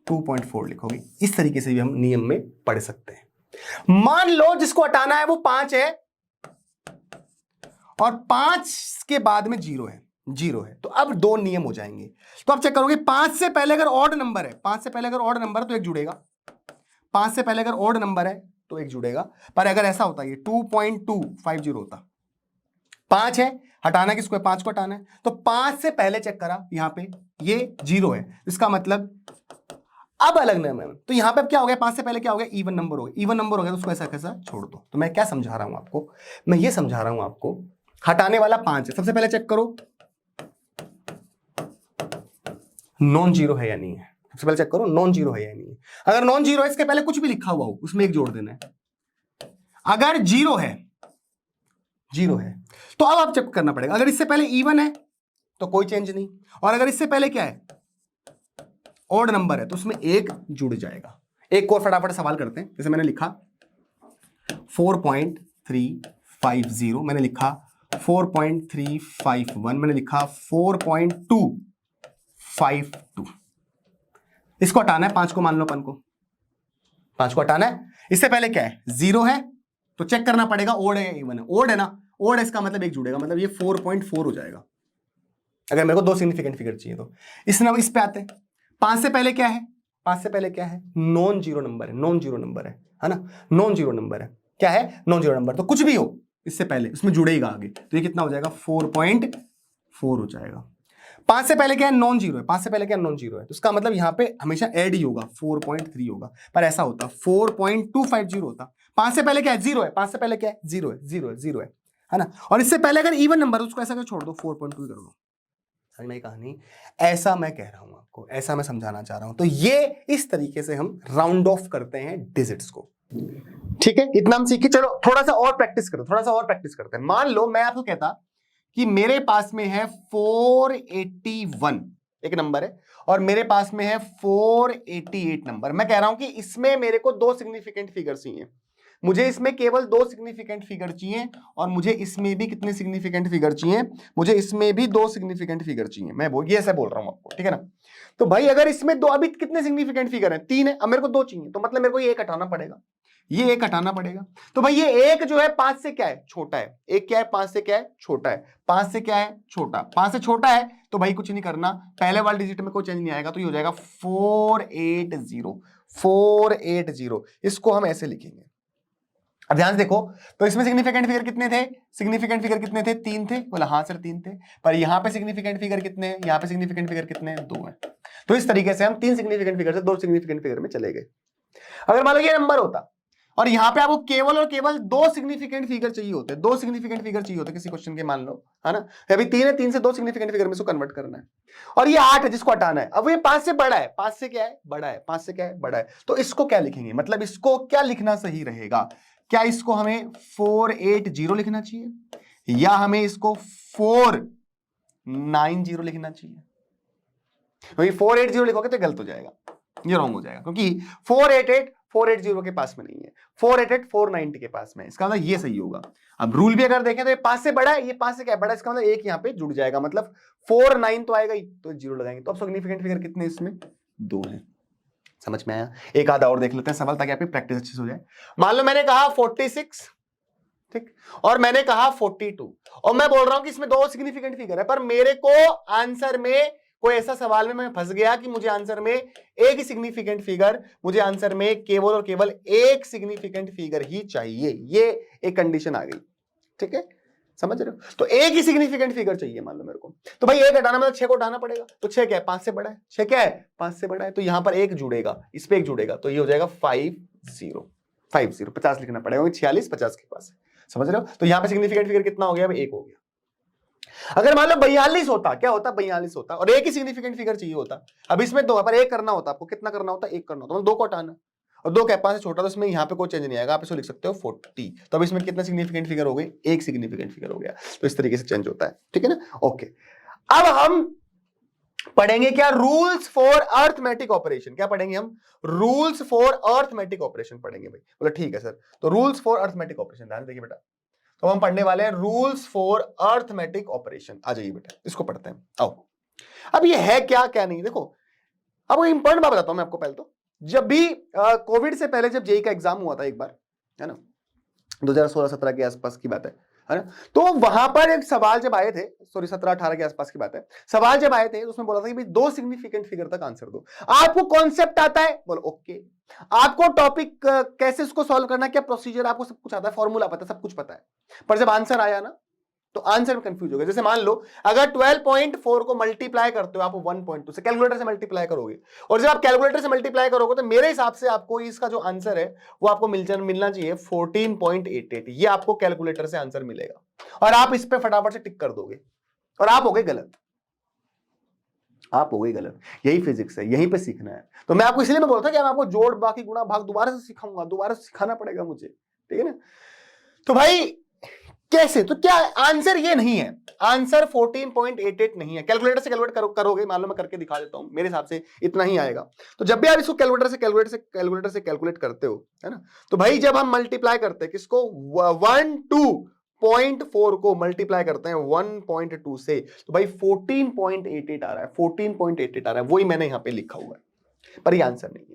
2.4 लिखोगे। इस तरीके से भी हम नियम में पढ़ सकते हैं। मान लो जिसको हटाना है वो 5 है और 5 के बाद में 0 है, तो अब 2 नियम हो जाएंगे। तो आप चेक करोगे 5 से पहले अगर ऑड नंबर है, 5 से पहले अगर ऑड नंबर है तो 1 जुड़ेगा, 5 से पहले अगर ऑड नंबर है तो 1 जुड़ेगा। पर अगर ऐसा होता ये 2.250 होता, 5 है, हटाना किसको है, 5 को हटाना है, तो 5 से पहले चेक करा, यहां पे ये 0 है, इसका मतलब अब अलग नंबर है, तो यहां पे अब क्या हो गया, 5 से पहले क्या हो गया, इवन नंबर हो गया, तो उसको ऐसा कैसा छोड़ दो। तो मैं क्या समझा रहा हूं आपको, मैं ये समझा रहा हूं आपको, हटाने वाला 5 है, सबसे पहले चेक करो नॉन जीरो है या नहीं है, सबसे पहले चेक करो नॉन जीरो है या नहीं है। अगर नॉन जीरो है, इसके पहले कुछ भी लिखा हुआ हो उसमें 1 जोड़ देना है। अगर जीरो है तो अब आप चेक करना पड़ेगा, अगर इससे पहले इवन है तो कोई चेंज नहीं, और अगर इससे पहले क्या है, ऑड नंबर है, तो उसमें 1 जुड़ जाएगा। एक और फटाफट सवाल करते हैं, जैसे मैंने लिखा 4.350, मैंने लिखा 4.351, मैंने लिखा 4.252, इसको हटाना है, 5 को मान लो, 5 को हटाना है। इससे पहले क्या है, 0 है, तो चेक करना पड़ेगा ओड है या इवन है, ओड है ना, ओड है, इसका मतलब 1 जुड़ेगा, मतलब ये 4.4 हो जाएगा अगर मेरे को 2 सिग्निफिकेंट फिगर चाहिए तो। इस पे आते हैं, 5 से पहले क्या है, नॉन जीरो नंबर है, है ना, नॉन जीरो नंबर है, क्या है, नॉन जीरो नंबर, तो कुछ भी हो, इससे पहले, उसमें जुड़ेगा आगे, तो ये कितना हो जाएगा 4.4 हो जाएगा। 5 से पहले क्या है, नॉन जीरो है, 5 से पहले क्या नॉन जीरो है, तो इसका मतलब यहाँ पे हमेशा ऐड ही होगा, 4.3 होगा, पर ऐसा होता 4.250 होता। 5 से पहले क्या है, जीरो है, 5 से पहले क्या है, जीरो है, जीरो है, जीरो है ना। और इससे पहले अगर इवन नंबर उसको ऐसा कर छोड़ दो, 4.2 कर दो। समझ में कहानी, ऐसा मैं कह रहा हूं आपको, ऐसा मैं समझाना चाह रहा हूं। तो ये इस तरीके से हम राउंड ऑफ करते हैं डिजिट्स को, ठीक है। इतना हम सीखे, चलो थोड़ा सा और प्रैक्टिस करो, थोड़ा सा और प्रैक्टिस करते हैं। मान लो मैं आपको कहता कि मेरे पास में है 481 एक नंबर है, और मेरे पास में है 488 नंबर। मैं कह रहा हूं कि इसमें मेरे को दो सिग्निफिकेंट फिगर चाहिए, मुझे इसमें केवल दो सिग्निफिकेंट फिगर चाहिए, और मुझे इसमें भी कितने सिग्निफिकेंट फिगर चाहिए, मुझे इसमें भी दो सिग्निफिकेंट फिगर चाहिए। मैं ये ऐसे बोल रहा हूं आपको, ठीक है ना। तो भाई अगर इसमें दो, अभी कितने सिग्निफिकेंट फिगर हैं, 3 है, अब मेरे को 2 चाहिए, तो मतलब मेरे को ये एक हटाना पड़ेगा, ये एक हटाना पड़ेगा। तो भाई ये एक जो है 5 से क्या है, छोटा है। एक क्या है, 5 से क्या है, छोटा है। 5 से क्या है, छोटा। 5 से छोटा है तो भाई कुछ नहीं करना, पहले वाले डिजिट में कोई चेंज नहीं आएगा, तो ये हो जाएगा 480। 480 इसको हम ऐसे लिखेंगे। अब ध्यान से देखो, तो इसमें सिग्निफिकेंट फिगर कितने थे, सिग्निफिकेंट फिगर कितने थे, 3 थे। बोला हाँ सर 3 थे, पर यहां पे सिग्निफिकेंट फिगर कितने हैं, यहां पे सिग्निफिकेंट फिगर कितने हैं, 2 हैं। तो इस तरीके से हम 3 सिग्निफिकेंट फिगर से 2 सिग्निफिकेंट फिगर में चले गए। अगर मान लो ये नंबर होता और यहां पे आपको केवल और केवल 2 सिग्निफिकेंट फिगर चाहिए होते, 2 सिग्निफिकेंट फिगर चाहिए होते किसी क्वेश्चन के, मान लो, है ना। अभी 3 है, 3 से 2 सिग्निफिकेंट फिगर में इसको कन्वर्ट करना है, और ये 8 है जिसको हटाना है। अब ये 5 से बड़ा है, 5 से क्या है, बड़ा है, 5 से क्या है, बड़ा है। तो इसको क्या लिखेंगे, मतलब इसको क्या लिखना सही रहेगा, क्या इसको हमें 480 लिखना चाहिए, या हमें इसको 490 लिखना चाहिए। क्योंकि 480 लिखोगे तो गलत हो जाएगा, ये रॉन्ग हो जाएगा, क्योंकि 480 के पास में नहीं है, 488 490 के पास में, इसका मतलब ये सही होगा। अब रूल भी अगर देखें तो ये 5 से बड़ा है, ये 5 से क्या है, बड़ा, इसका मतलब एक यहां पे जुड़ जाएगा, मतलब 49 तो आएगा ही, तो 0 लगाएंगे। तो अब सिग्निफिकेंट फिगर कितने इसमें, 2 है। समझ में आया। एक आधा और देख लेते हैं सवाल, ताकि आपकी प्रैक्टिस अच्छी से हो जाए। मान लो मैंने कहा 46, ठीक, और मैंने कहा 42, और मैं बोल रहा हूं कि इसमें 2 सिग्निफिकेंट फिगर है, पर मेरे को आंसर में कोई ऐसा सवाल में मैं फंस गया कि मुझे आंसर में एक ही सिग्निफिकेंट फिगर, मुझे आंसर में केवल और केवल एक सिग्निफिकेंट फिगर ही चाहिए, ये एक कंडीशन आ गई, ठीक है, समझ रहे हो। तो एक ही सिग्निफिकेंट फिगर चाहिए मान लो मेरे को, तो भाई एक हटाना मतलब 6 को हटाना पड़ेगा, तो 6 क्या है, 5 से बड़ा है, 6 क्या है, 5 से बड़ा है, तो यहां पर एक जुड़ेगा, इस पे एक जुड़ेगा, तो ये हो जाएगा 50 50 लिखना पड़ेगा, 46 50 के पास है, समझ रहे हो। तो यहां पे सिग्निफिकेंट फिगर कितना हो गया, अब 1 हो गया। अगर मान लो 42 होता, क्या होता, 42 होता, और एक ही सिग्निफिकेंट फिगर चाहिए होता। अब इसमें 2 है, पर एक करना होता, आपको कितना करना होता, 1 करना होता, मतलब 2 को हटाना, और 2 क्या 5 से छोटा, तो इसमें यहां पे कोई चेंज नहीं आएगा, आप इसको लिख सकते हो 40। तो अब इसमें कितना सिग्निफिकेंट फिगर हो गए, एक सिग्निफिकेंट फिगर हो गया। तो इस तरीके से चेंज होता है, ठीक है ना। ओके, अब हम पढ़ेंगे क्या, रूल्स फॉर अर्थमेटिक ऑपरेशन। क्या पढ़ेंगे हम, रूल्स फॉर अर्थमेटिक ऑपरेशन पढ़ेंगे भाई। बोला ठीक है सर, तो रूल्स फॉर अर्थमेटिक ऑपरेशन, ध्यान देखिए बेटा, तो हम पढ़ने वाले हैं रूल्स फॉर अर्थमेटिक ऑपरेशन। आ जाइए बेटा, इसको पढ़ते हैं, आओ। अब ये है क्या क्या नहीं, देखो अब इंपॉर्टेंट बात बताता हूं मैं आपको। पहले तो जब भी कोविड से पहले जब जेई का एग्जाम हुआ था एक बार, है ना, 2016-17 के आसपास की बात है ना, तो वहां पर एक सवाल जब आए थे, सॉरी 17-18 के आसपास की बात है, सवाल जब आए थे तो उसमें बोला था कि भाई 2 सिग्निफिकेंट फिगर तक आंसर दो। आपको कॉन्सेप्ट आता है, बोलो ओके, आपको टॉपिक कैसे उसको सॉल्व करना, क्या प्रोसीजर, आपको सब कुछ आता है, फॉर्मूला पता है, सब कुछ पता है, पर जब आंसर आया ना तो आंसर में कंफ्यूज हो गए। जैसे मान लो अगर 12.4 को मल्टीप्लाई करते हो आप 1.2 से, कैलकुलेटर से मल्टीप्लाई करोगे, और जब आप कैलकुलेटर से मल्टीप्लाई करोगे तो मेरे हिसाब से आपको इसका जो आंसर है वो आपको मिलना चाहिए 14.88। ये आपको कैलकुलेटर से आंसर मिलेगा, और आप इस पे फटाफट से टिक कर दोगे, और आप हो गए गलत, आप हो गई गलत। यही फिजिक्स है, यहीं पे सीखना है। तो मैं आपको इसलिए मैं बोलता कि मैं आपको जोड़ बाकी गुणा भाग दोबारा से सिखाऊंगा, दोबारा से सिखाना पड़ेगा मुझे, ठीक है ना। तो भाई कैसे, तो क्या आंसर ये नहीं है, आंसर 14.88 नहीं है। कैलकुलेटर से कैलकुलेट करोगे, मान लो मैं करके दिखा देता हूं, मेरे हिसाब से इतना ही आएगा। तो जब भी आप इसको कैलकुलेटर से कैलकुलेट करते हो, है ना, तो भाई जब हम मल्टीप्लाई करते हैं किसको, 12.4 को मल्टीप्लाई करते हैं 1.2 से, तो भाई 14.88 आ रहा है, 14.88 आ रहा है, वही मैंने यहां पे लिखा हुआ है, पर ये आंसर नहीं है।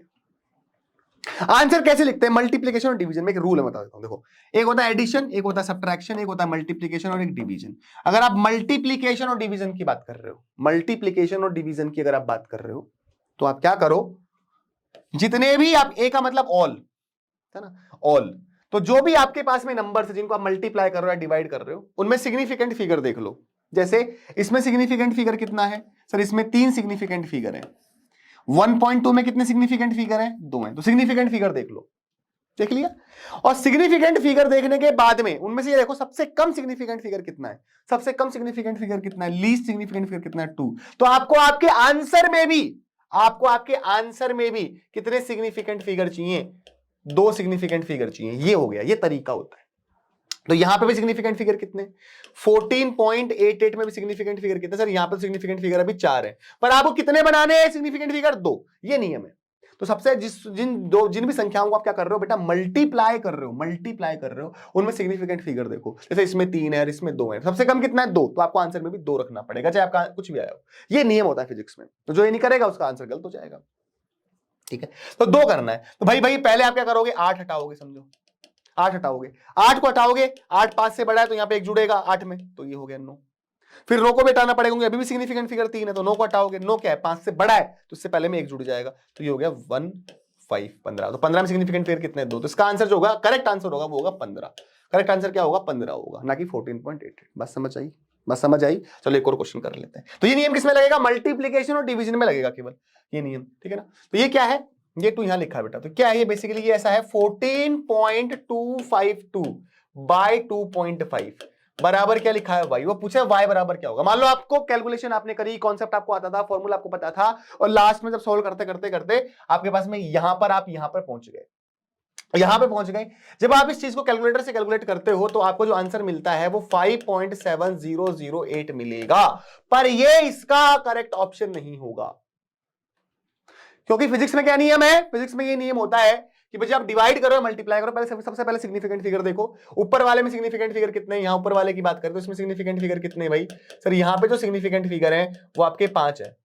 आंसर कैसे लिखते हैं, मल्टीप्लिकेशन और डिवीजन में एक रूल है, बता देता हूं। देखो, एक होता है एडिशन, एक होता है सब्ट्रैक्शन, एक होता है मल्टीप्लिकेशन और एक डिवीजन। अगर आप मल्टीप्लिकेशन और डिवीजन की बात कर रहे हो, मल्टीप्लिकेशन और डिवीजन की अगर आप बात कर रहे हो, तो आप क्या करो, जितने भी आप, ए का मतलब ऑल, है ना, ऑल, तो जो भी आपके पास में नंबर्स है जिनको आप मल्टीप्लाई कर रहे हो या डिवाइड कर रहे हो, उनमें सिग्निफिकेंट फिगर देख लो। जैसे इसमें सिग्निफिकेंट फिगर कितना है सर? इसमें 3 सिग्निफिकेंट फिगर है। 1.2 में कितने सिग्निफिकेंट फिगर हैं? 2 हैं। तो सिग्निफिकेंट फिगर देख लो, देख लिया। और सिग्निफिकेंट फिगर देखने के बाद में उनमें से ये देखो सबसे कम सिग्निफिकेंट फिगर कितना है, सबसे कम सिग्निफिकेंट फिगर कितना है, लीस्ट सिग्निफिकेंट फिगर कितना है, 2। तो आपको आपके आंसर में भी कितने सिग्निफिकेंट फिगर चाहिए? 2 सिग्निफिकेंट फिगर चाहिए। ये हो गया, ये तरीका होता है। तो यहां पे भी सिग्निफिकेंट फिगर कितने? 14.88 में भी सिग्निफिकेंट फिगर कितने सर? यहां पर सिग्निफिकेंट फिगर अभी 4 है, पर आपको कितने बनाने हैं सिग्निफिकेंट फिगर? 2। ये नियम है। तो सबसे जिन भी संख्याओं को आप क्या कर रहे हो बेटा, मल्टीप्लाई कर रहे हो, उनमें सिग्निफिकेंट फिगर देखो। जैसे इसमें 3 है और इसमें 2 है, सबसे कम कितना है? 2। तो आपको आंसर में भी 2 रखना पड़ेगा, चाहे आपका कुछ भी आया हो। ये नियम होता है फिजिक्स में। तो जो ये नहीं करेगा उसका आंसर गलत हो जाएगा। ठीक है, तो 2 करना है। तो भाई पहले आप क्या करोगे? 8 हटाओगे, समझो 8 हटाओगे। 8 को हटाओगे, 8 5 से बड़ा है तो यहां पे 1 जुड़ेगा 8 में, तो ये हो गया 9। फिर 9 को भी हटाना पड़ेगा, अभी भी सिग्निफिकेंट फिगर 3 है, तो 9 को हटाओगे। 9 क्या है? 5 से बड़ा है, तो इससे पहले में 1 जुड़ जाएगा, तो ये हो गया 1 5 15। तो 15 में सिग्निफिकेंट फिगर कितने? 2। तो इसका आंसर जो होगा, करेक्ट आंसर होगा, वो होगा 15। करेक्ट आंसर क्या होगा? 15 होगा, ना कि 14.88। बस समझ आई? चलो एक और क्वेश्चन कर लेते हैं। तो ये नियम किसमें लगेगा? मल्टीप्लीकेशन और डिवीजन में लगेगा केवल ये नियम। ठीक है ना? तो ये क्या है? ये 2 यहां लिखा है बेटा। तो क्या है ये? बेसिकली ये ऐसा है 14.252 बाय 2.5 बराबर क्या लिखा है? y। वो पूछा है y बराबर क्या होगा। मान लो आपको कैलकुलेशन आपने करी, कॉन्सेप्ट आपको आता था, फॉर्मूला आपको पता था, और लास्ट में जब सॉल्व करते करते आपके पास में यहां पर आप यहां पर पहुंच गए। जब आप इस चीज को कैलकुलेटर से कैलकुलेट करते हो तो आपको जो आंसर मिलता है वो 5.7008 मिलेगा, पर ये इसका करेक्ट ऑप्शन नहीं होगा। क्योंकि फिजिक्स में क्या नियम है? फिजिक्स में ये नियम होता है कि जब आप डिवाइड करो, मल्टीप्लाई करो, पहले सबसे पहले सिग्निफिकेंट फिगर देखो। ऊपर वाले में सिग्निफिकेंट फिगर कितने हैं? यहां ऊपर वाले की बात करें तो इसमें सिग्निफिकेंट फिगर कितने हैं भाई? सर यहां पे जो सिग्निफिकेंट फिगर है वो आपके 5 है,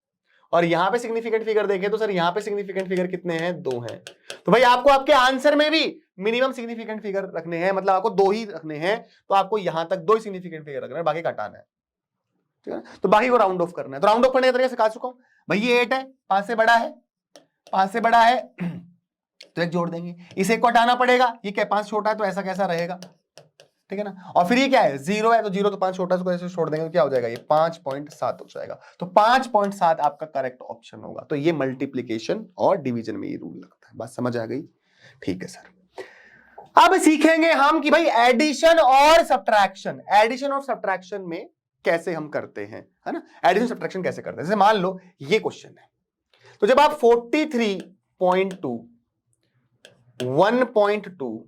और यहां पे सिग्निफिकेंट फिगर देखें तो सर यहां पे सिग्निफिकेंट फिगर कितने हैं? 2 हैं। तो भाई आपको आपके आंसर में भी मिनिमम सिग्निफिकेंट फिगर रखने हैं, मतलब आपको 2 ही रखने हैं। तो आपको यहां तक 2 ही सिग्निफिकेंट फिगर रखना है, बाकी हटाना है। ठीक है, तो बाकी को राउंड ऑफ करना है। तो राउंड ऑफ करने का तरीका सिखा चुका हूं भाई। ये 8 है, 5 से बड़ा है, 5 से बड़ा है तो 1 जोड़ देंगे। इसे को हटाना पड़ेगा, ये क्या 5 छोटा है तो ऐसा कैसा रहेगा? ठीक है ना? और फिर ये क्या है? 0 है, तो 0 तो 5 छोटा है, इसको ऐसे छोड़ देंगे तो क्या हो जाएगा? ये 5.7 हो जाएगा। तो 5.7 आपका करेक्ट ऑप्शन होगा। तो ये मल्टीप्लीकेशन और डिवीजन में ये रूल लगता है। बात समझ आ गई? ठीक है सर। अब सीखेंगे हम कि भाई एडिशन और सब्ट्रैक्शन में कैसे हम करते हैं, है ना? एडिशन सब्ट्रैक्शन कैसे करते हैं? जैसे मान लो ये क्वेश्चन है, तो जब आप 43.2 1.2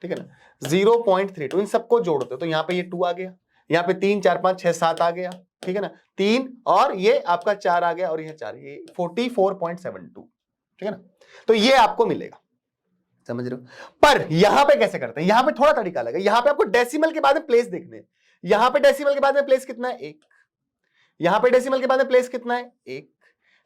ठीक है ना 0.32 इन सबको जोड़ते हो तो यहां पे ये 2 आ गया, यहां पे 3 4 5 6 7 आ गया। ठीक है ना? 3 और ये आपका 4 आ गया, और ये 4, ये 44.72। ठीक है ना? तो ये आपको मिलेगा, समझ रहे हो? पर यहां पे कैसे करते हैं? यहां पे थोड़ा तरीका अलग है। यहां पे आपको डेसिमल के बाद में प्लेस देखने हैं। यहां पे डेसिमल के बाद में प्लेस कितना है? 1। यहां पे डेसिमल के बाद में प्लेस कितना है? 1।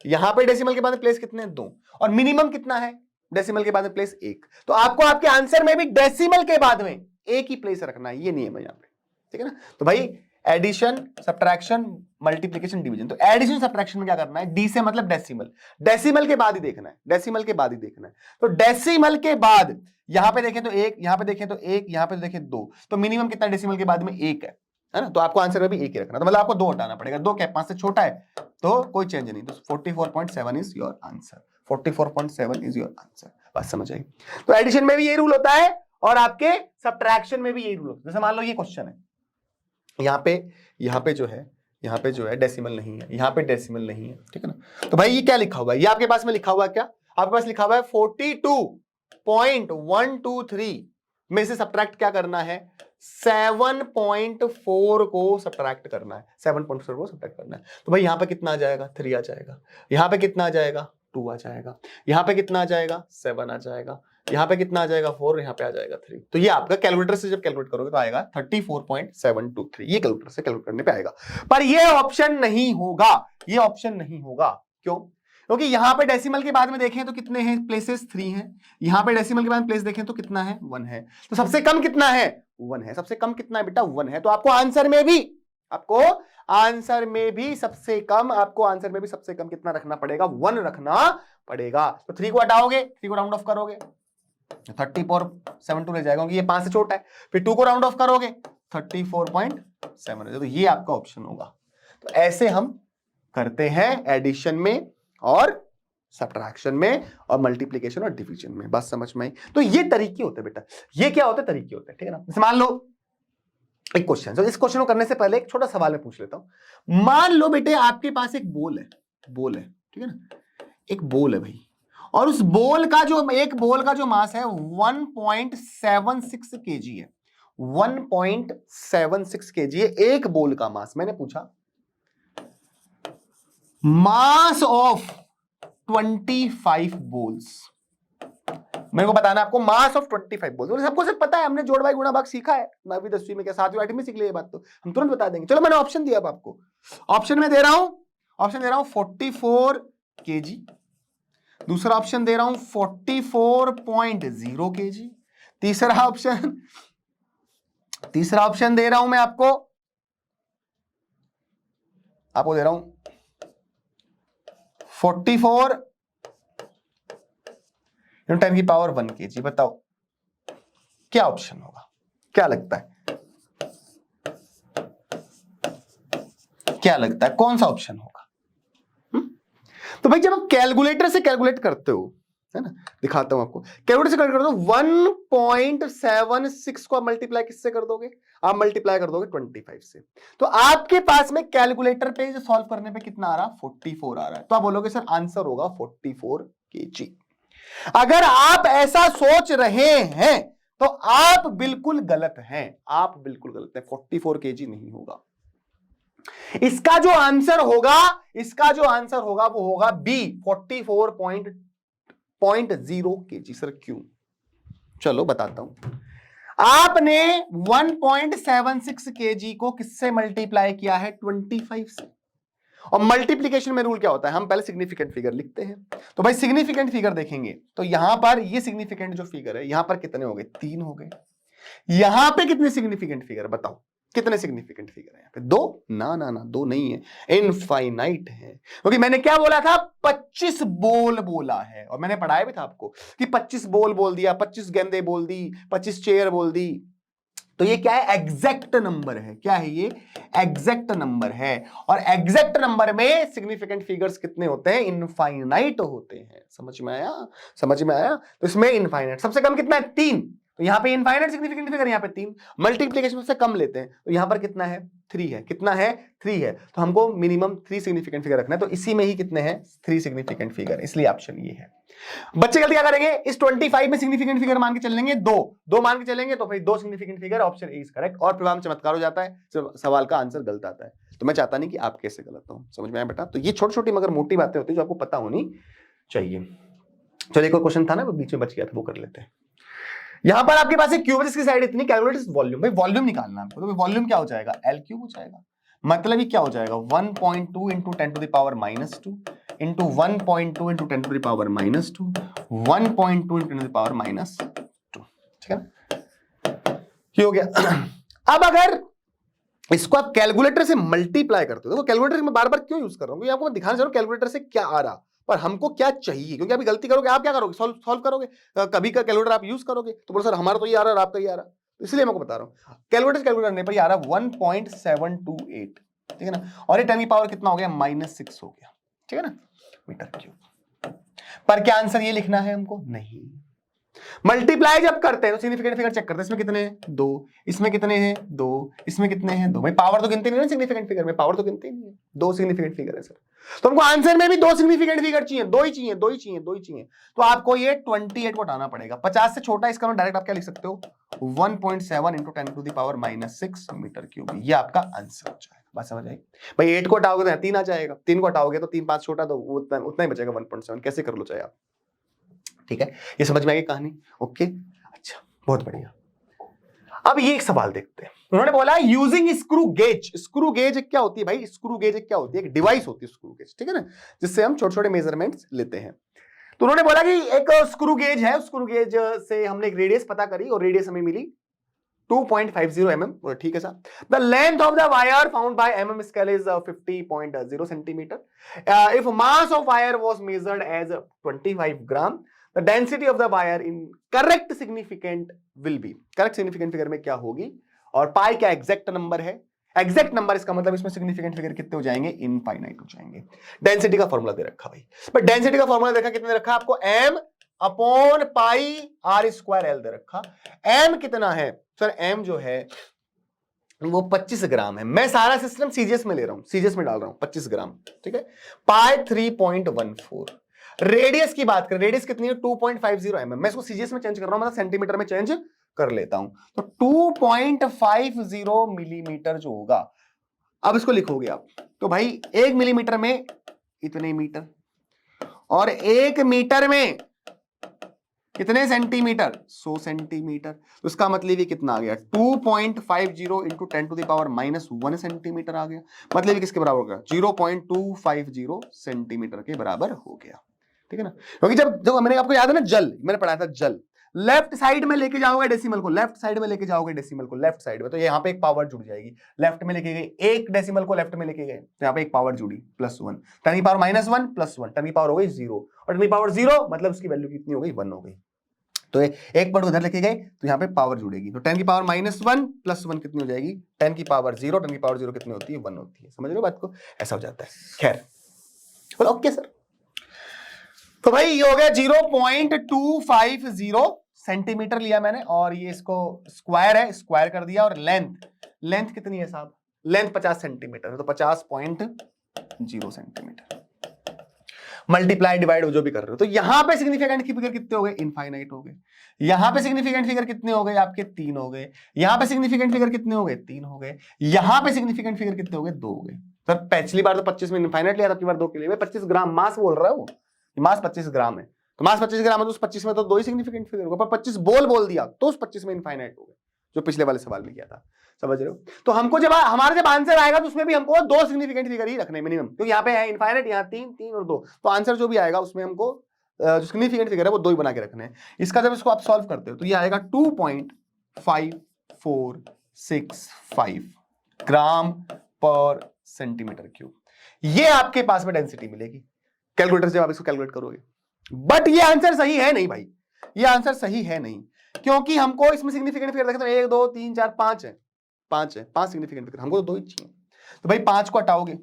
यहां पे डेसिमल के बाद में प्लेस कितने हैं? 2। और मिनिमम कितना है डेसिमल के बाद में? प्लेस 1। तो आपको आपके आंसर में भी डेसिमल के बाद में 1 ही प्लेस रखना है, ये नियम है यहां पे। ठीक है ना? तो भाई एडिशन, सब्ट्रैक्शन, मल्टीप्लिकेशन, डिवीजन। तो एडिशन सब्ट्रैक्शन में क्या करना है? डी से मतलब डेसिमल के बाद ही देखना है, डेसिमल के बाद ही देखना है। तो डेसिमल के बाद यहां पे देखें तो 1, यहां पे देखें तो 1, यहां पे देखें 2। तो मिनिमम कितना डेसिमल के बाद में? 1 है ना? तो आपको आंसर में भी 1 ही रखना, तो मतलब आपको 2 हटाना पड़ेगा। 2 क्या 5 से छोटा है तो कोई चेंज नहीं। तो 44.7 is your answer. 44.7 is your answer. बात समझ आई? तो एडिशन में भी यही रूल होता है और आपके सब्ट्रैक्शन में भी यही रूल होता है। जैसे मान लो ये क्वेश्चन है, यहाँ पे जो है डेसिमल नहीं है, यहाँ पे डेसिमल नहीं है। ठीक है ना? तो भाई ये क्या लिखा हुआ है? ये आपके पास में लिखा हुआ है क्या? आपके पास लिखा हुआ है 42.123 में से सब्ट्रैक्ट क्या करना है? 7.4 को सब्ट्रैक्ट करना है। 7.4 को सब्ट्रैक्ट करना है। तो भाई यहां पे कितना आ जाएगा? 3 आ जाएगा। यहां पे कितना आ जाएगा? 2 आ जाएगा। यहां पे कितना आ जाएगा? 7 आ जाएगा। यहां पे कितना आ जाएगा? 4। यहां पे आ जाएगा 3। तो ये आपका कैलकुलेटर से जब कैलकुलेट करोगे तो आएगा 34.723। ये कैलकुलेटर से कैलकुलेट करने पे आएगा। पर ये ऑप्शन नहीं होगा, ये ऑप्शन नहीं होगा। क्यों? क्योंकि यहां पे डेसिमल के बाद में देखें तो कितने हैं प्लेसेस? 3 हैं। यहां पे डेसिमल के बाद प्लेस देखें तो कितना है? 1 है। तो सबसे कम कितना है? 1 है। सबसे कम कितना है बेटा? 1 है। तो आपको आंसर में भी सबसे कम कितना रखना पड़ेगा? 1 रखना पड़ेगा। तो 3 को हटाओगे, 3 को राउंड ऑफ करोगे 34.72 ले जाएगा क्योंकि ये 5 से छोटा है। फिर 2 को राउंड ऑफ करोगे 34.7, तो ये आपका ऑप्शन होगा। तो ऐसे हम करते हैं एडिशन में और सब्ट्रैक्शन में और मल्टीप्लिकेशन और डिवीजन में। बात समझ में आई? तो ये तरीके होते हैं बेटा, ये क्या होते हैं, तरीके होते हैं, ठीक है ना। जैसे मान लो एक क्वेश्चन, तो इस क्वेश्चन को करने से पहले एक छोटा सवाल मैं पूछ लेता हूं। मान लो बेटे आपके पास एक बॉल है, ठीक है ना, एक बॉल है भाई, और उस बॉल का जो एक बॉल का जो मास है 1.76 केजी है, 1.76 केजी है एक बॉल का मास। मैंने पूछा मास ऑफ 25 बॉल्स, मेरे को बताना आपको मास ऑफ 25 बॉल्स। सबको सिर्फ पता है, हमने जोड़ भाई गुणा भाग सीखा है 9वीं 10वीं में, क्या 7वीं 8वीं में सीख लिया ये बात, तो हम तुरंत बता देंगे। चलो मैंने ऑप्शन दिया अब आपको, ऑप्शन में दे रहा हूं 44 केजी, दूसरा ऑप्शन दे रहा हूं 44.0 केजी, तीसरा ऑप्शन दे रहा हूं मैं आपको दे रहा हूं 44 10 की पावर 1 केजी। बताओ क्या ऑप्शन होगा, क्या लगता है, कौन सा ऑप्शन होगा? तो भाई जब आप कैलकुलेटर से कैलकुलेट करते हो, है ना, दिखाता हूं आपको, कैलकुलेटर से कैलकुलेट करते हो 1.76 को आप मल्टीप्लाई किससे कर दोगे? आप मल्टीप्लाई कर दोगे 25 से। तो आपके पास में कैलकुलेटर पे सॉल्व करने पे कितना आ रहा? 44 आ रहा है। तो आप बोलोगे सर आंसर होगा 44 केजी। अगर आप ऐसा सोच रहे हैं तो आप बिल्कुल गलत हैं, 44 केजी नहीं होगा। इसका जो आंसर होगा वो होगा बी 44.0 केजी। सर क्यों? चलो बताता हूं। आपने 1.76 केजी को किससे मल्टीप्लाई किया है? 25 से। और मल्टीप्लिकेशन में रूल क्या होता है? हम पहले सिग्निफिकेंट फिगर लिखते हैं। तो भाई सिग्निफिकेंट फिगर देखेंगे तो यहां पर ये सिग्निफिकेंट जो फिगर है, यहां पर कितने हो गए? 3 हो गए। यहां पे कितने सिग्निफिकेंट फिगर? बताओ कितने सिग्निफिकेंट फिगर है यहां पे? 2? ना, 2 नहीं है, इनफाइनाइट है। क्योंकि मैंने क्या बोला था? 25 बॉल बोला है, और मैंने पढ़ाया भी था आपको कि 25 बॉल बोल दिया, 25 गेंदे बोल दी, 25 चेयर बोल दी। तो ये क्या है? एग्जैक्ट नंबर है। क्या है ये? एग्जैक्ट नंबर है। और एग्जैक्ट नंबर में सिग्निफिकेंट फिगर्स कितने होते हैं? इनफाइनाइट होते हैं। समझ में आया? तो इसमें इनफाइनाइट सबसे कम कितना है? 3। तो यहां पे इनफाइनाइट सिग्निफिकेंट फिगर, यहां पे 3। मल्टीप्लिकेशन सबसे कम लेते हैं, तो यहां पर कितना है? 3 है। कितना है? 3 है। तो हमको मिनिमम 3 सिग्निफिकेंट फिगर रखना है, तो इसी में ही कितने हैं? 3 सिग्निफिकेंट फिगर, इसलिए ऑप्शन ये है। बच्चे गलती क्या करेंगे? इस 25 में सिग्निफिकेंट फिगर मान के चलेंगे, 2 मान के चलेंगे, तो फिर 2 significant figure, option A is correct. और प्रोग्राम चमत्कार हो जाता है, सवाल का आंसर गलत आता है। तो मैं चाहता नहीं कि आप कैसे गलत हो। समझ में आया बेटा? तो ये छोटी छोटी मगर मोटी बातें होती है जो आपको पता होनी चाहिए। चलिए एक और क्वेश्चन था ना, वो बीच में बच गया था, वो कर लेते हैं। यहां पर आपके पास एक क्यूब है जिसकी साइड इतनी, कैलकुलेट वॉल्यूम। भाई वॉल्यूम निकालना है आपको, तो वॉल्यूम क्या हो जाएगा? एल क्यूब हो जाएगा। मतलब ये क्या हो जाएगा? 1.2 into 10 to the power -2 into 1.2 into 10 to the power -2 1.2 into 10 to the power -2। ठीक है ना? ये हो गया। अब अगर इसको आप कैलकुलेटर से मल्टीप्लाई करते हो, तो कैलकुलेटर में बार बार क्यों यूज कर रहा हूं? आपको दिखाना चाह रहा हूं कैलकुलेटर से क्या आ रहा, पर हमको क्या चाहिए। क्योंकि अभी गलती करोगे, आप क्या करोगे? सॉल्व करोगे, कभी का कैलकुलेटर आप यूज करोगे तो बोलो सर हमारा तो ये आ रहा है और आपका ये आ रहा है। तो इसलिए मैं आपको बता रहा हूं कैलकुलेटर करने पर ये आ रहा है 1.728। ठीक है ना? और ये 10 की पावर कितना हो गया? -6 हो गया। ठीक है ना? Metre cube. पर क्या आंसर ये लिखना है हमको? नहीं। मल्टीप्लाई जब करते हैं तो सिग्निफिकेंट फिगर चेक करते हैं। इसमें कितने हैं? 2। इसमें कितने हैं? 2। इसमें कितने हैं? 2। भाई पावर तो गिनते नहीं है सिग्निफिकेंट फिगर में, पावर तो गिनते नहीं है। 2 सिग्निफिकेंट फिगर है सर। तो हमको आंसर में भी 2 सिग्निफिकेंट फिगर चाहिए, 2 ही चाहिए। तो आपको ये 28 को हटाना पड़ेगा। 50 से छोटा इसका डायरेक्ट आप क्या लिख सकते हो? 1.7 into 10 to the power -6 metre cube. ये आपका आंसर हो जाएगा। बात समझ आई? भाई 8 को हटाओगे तो 3 आ जाएगा, 3 को हटाओगे तो 3 5 छोटा, तो उतना ही बचेगा 1.7। कैसे कर लो चाहे आप। ठीक है? ये समझ में आई कहानी? ओके, अच्छा, बहुत बढ़िया। अब ये एक सवाल देखते हैं। उन्होंने बोला using screw gauge. Screw gauge क्या होती है भाई? स्क्रू गेज क्या होती है? एक डिवाइस होती है स्क्रू गेज, ठीक है ना, जिससे हम छोटे छोटे मेजरमेंट्स लेते हैं। तो उन्होंने बोला कि एक स्क्रू गेज है, स्क्रू गेज से हमने एक रेडियस पता करी और रेडियस हमें मिली 2.50 mm। ठीक है साहब। The length of the wire found by mm scale is 50.0 centimetre. If mass of wire was measured as 25 gram, the density of the wire in correct significant will be, correct significant figure में क्या होगी, और pi क्या exact number है, exact number इसका मतलब इसमें significant figure कितने हो जाएंगे, इनफाइनाइट हो जाएंगे। डेंसिटी का फॉर्मूला दे रखा भाई, बट डेंसिटी का फॉर्मूला देखा कितने दे रखा आपको, m upon pi r square L दे रखा। m कितना है सर, m जो है वो 25 ग्राम है। मैं सारा सिस्टम सीजीएस में ले रहा हूं, सीजीएस में डाल रहा हूं 25 ग्राम, ठीक है। पाई 3.14। रेडियस की बात करें, रेडियस कितनी है 2.50 mm। मैं इसको सीजीएस में चेंज कर रहा हूं, मतलब सेंटीमीटर में चेंज कर लेता हूं, तो 2.50 मिलीमीटर जो होगा, अब इसको लिखोगे आप तो भाई 1 मिलीमीटर में इतने मीटर, और 1 मीटर में कितने सेंटीमीटर, 100 सेंटीमीटर। तो इसका मतलब ये कितना आ गया, 2.50 इंटू 10⁻⁻1 सेंटीमीटर आ गया। मतलब ये किसके बराबर हो गया, 0.250 सेंटीमीटर के बराबर हो गया, ठीक है ना। क्योंकि जब मैंने आपको याद है ना, जल मैंने पढ़ाया था, जल लेफ्ट साइड में लेके जाओगे डेसिमल को, लेफ्ट साइड में लेके जाओगे डेसिमल को, लेफ्ट साइड में, तो यहाँ पे एक पावर जुड़ जाएगी। लेफ्ट में लेके गए, एक डेसिमल को लेफ्ट में लेके गए, तो यहाँ पे एक पावर जुड़ी +1, 10⁻⁻1 +1, 10 की पावर हो गई 0, और 10 की पावर 0 मतलब उसकी वैल्यू कितनी हो गई, 1 हो गई। तो एक पॉइंट उधर लेके गए तो यहाँ पे पावर जुड़ेगी, तो 10 की पावर -1 +1 कितनी हो जाएगी, 10 की पावर 0, 10 की पावर 0 कितनी होती है, 1 होती है। समझ रहे हो बात को, ऐसा हो जाता है। खैर बोलो ओके सर। तो भाई ये हो गया 0.250 सेंटीमीटर लिया मैंने, और ये इसको स्क्वायर है, स्क्वायर कर दिया, और लेंथ कितनी है साहब, लेंथ 50 सेंटीमीटर है, तो 50.0 सेंटीमीटर मल्टीप्लाई डिवाइड जो भी कर रहे हो। तो यहां पे सिग्निफिकेंट की फिगर कितने हो गए, इनफाइनाइट हो गए। यहां पे सिग्निफिकेंट फिगर कितने हो गए आपके, 3 हो गए। यहां पे सिग्निफिकेंट फिगर कितने हो गए, 3 हो गए। यहां पे सिग्निफिकेंट फिगर कितने हो गए, 2 हो गए। सर पिछली बार तो 25 में इनफाइनाइट लिया था, अपनी बार 2 के लिए 25 ग्राम मास बोल रहा है वो, मास 25 ग्राम है, तो मास 25 ग्राम है, तो उस 25 में तो 2 ही सिग्निफिकेंट फिगर होगा, पर 25 बोल दिया तो उस 25 में इनफाइनाइट हो गए, जो पिछले वाले सवाल में किया था। समझ रहे हो। तो हमको जब हमारे आंसर आएगा तो उसमें भी हमको 2 सिग्निफिकेंट फिगर ही रखने मिनिमम, क्योंकि यहाँ पे है इनफाइनाइट, यहाँ 3 और 2, तो आंसर जो भी आएगा उसमें हमको जो सिग्निफिकेंट फिगर है वो 2 ही बना के रखने हैं। इसका जब इसको आप सॉल्व करते हो तो ये आएगा 2.5465 ग्राम पर सेंटीमीटर क्यूब। ये आपके पास में डेंसिटी मिलेगी कैलकुलेटर से, आप इसको कैलकुलेट करोगे। बट ये आंसर सही है नहीं भाई, ये आंसर सही है नहीं, क्योंकि हमको इसमें सिग्निफिकेंट फिगर देखें तो 1 2 3 4 5 है, 5 सिग्निफिकेंट फिगर, हमको तो 2 ही चाहिए। तो भाई 5 को हटाओगे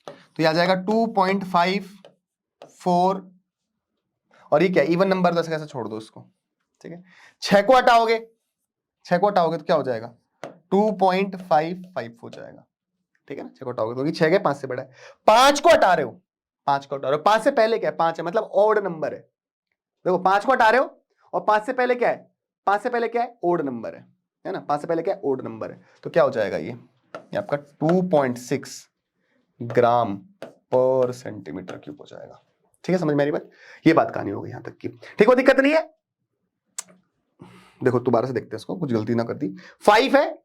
तो ये आ जाएगा 2.54, और ये क्या इवन नंबर, 10 कैसे छोड़ दो इसको, ठीक है। 6 को हटाओगे तो क्या हो जाएगा, 2.55 हो जाएगा, ठीक है ना। 6 को हटाओगे तो 6 के 5 से बड़ा है। 5 को हटा रहे हो, 5 से पहले क्या है, 5 है, मतलब ऑड नंबर है। देखो 5 को हटा रहे हो, और 5 से पहले क्या है, 5 से पहले क्या है, ओड नंबर है ना, 5 से पहले क्या है, ओड नंबर है। तो क्या हो जाएगा ये आपका 2.6 ग्राम पर सेंटीमीटर क्यूब हो जाएगा, ठीक है। समझ में आ रही बात, ये बात कहानी हो गई यहां तक की, ठीक है, दिक्कत नहीं है। देखो दोबारा से देखते हैं इसको, कुछ गलती ना कर दी। 5 है,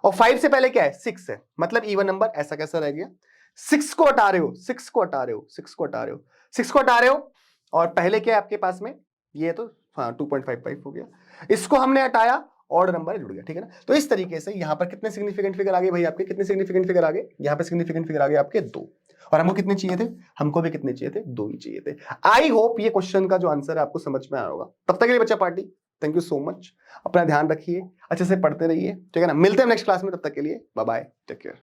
और 5 से पहले क्या है, 6 है, मतलब इवन नंबर, ऐसा कैसा रह गया। 6 को हटा रहे हो, 6 को हटा रहे हो, और पहले क्या है आपके पास में, ये तो हाँ 2.55 हो गया, इसको हमने हटाया, ऑड नंबर जुड़ गया, ठीक है ना। तो इस तरीके से यहां पर कितने सिग्निफिकेंट फिगर आ गए भाई आपके, कितने सिग्निफिकेंट फिगर आ गए, यहां पर सिग्निफिकेंट फिगर आ गए आपके 2, और हमको कितने चाहिए थे, हमको भी कितने चाहिए थे, 2 ही चाहिए थे। आई होप ये क्वेश्चन का जो आंसर है आपको समझ में आया होगा। तब तक के लिए बच्चा party, thank you so much, अपना ध्यान रखिए, अच्छे से पढ़ते रहिए, ठीक है ना। मिलते हैं नेक्स्ट क्लास में, तब तक के लिए बाय बाय, टेक केयर।